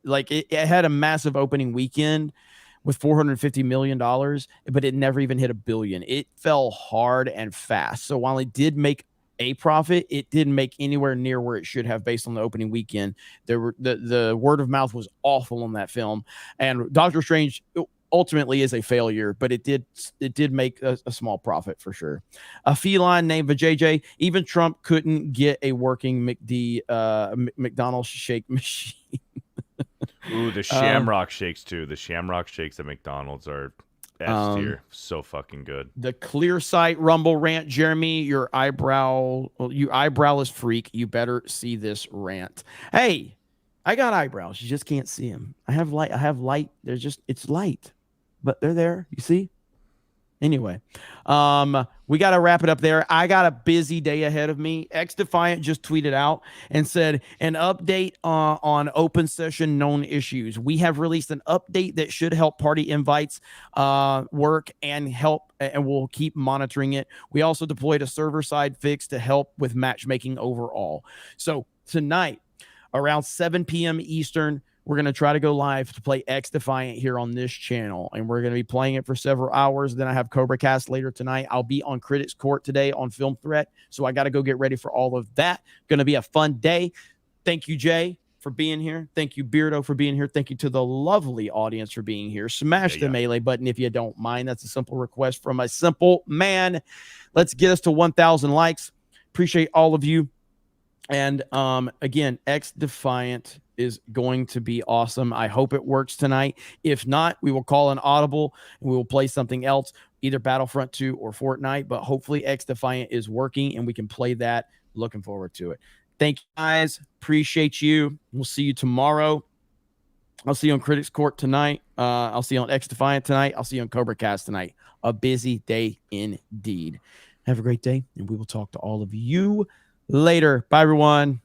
like it had a massive opening weekend with $450 million, but it never even hit $1 billion. It fell hard and fast. So while it did make a profit, it didn't make anywhere near where it should have based on the opening weekend. The word of mouth was awful on that film, and Doctor Strange ultimately is a failure, but it did make a small profit for sure. A feline named JJ. Even Trump couldn't get a working McDonald's shake machine. Ooh, the Shamrock Shakes too. The Shamrock Shakes at McDonald's are S tier. So fucking good. The Clear Sight Rumble rant. Jeremy, you eyebrowless freak. You better see this rant. Hey, I got eyebrows. You just can't see them. I have light. It's light, but they're there. You see? Anyway, we got to wrap it up there. I got a busy day ahead of me. Defiant just tweeted out and said an update on open session known issues. We have released an update that should help party invites work and help, and we'll keep monitoring it. We also deployed a server side fix to help with matchmaking overall. So tonight, around 7 p.m. Eastern, we're going to try to go live to play Defiant here on this channel, and we're going to be playing it for several hours. Then I have Cobra Cast later tonight. I'll be on Critics Court today on Film Threat, so I got to go get ready for all of that. Going to be a fun day. Thank you, Jay, for being here. Thank you, Beardo, for being here. Thank you to the lovely audience for being here. Smash the melee button if you don't mind. That's a simple request from a simple man. Let's get us to 1,000 likes. Appreciate all of you. And again, Defiant is going to be awesome. I hope it works tonight. If not, we will call an audible and we will play something else, either Battlefront 2 or Fortnite. But hopefully Defiant is working and we can play that. Looking forward to it. Thank you, guys. Appreciate you. We'll see you tomorrow. I'll see you on Critics Court tonight. I'll see you on Defiant tonight. I'll see you on Cobra Cast tonight. A busy day indeed. Have a great day, and we will talk to all of you later. Bye, everyone.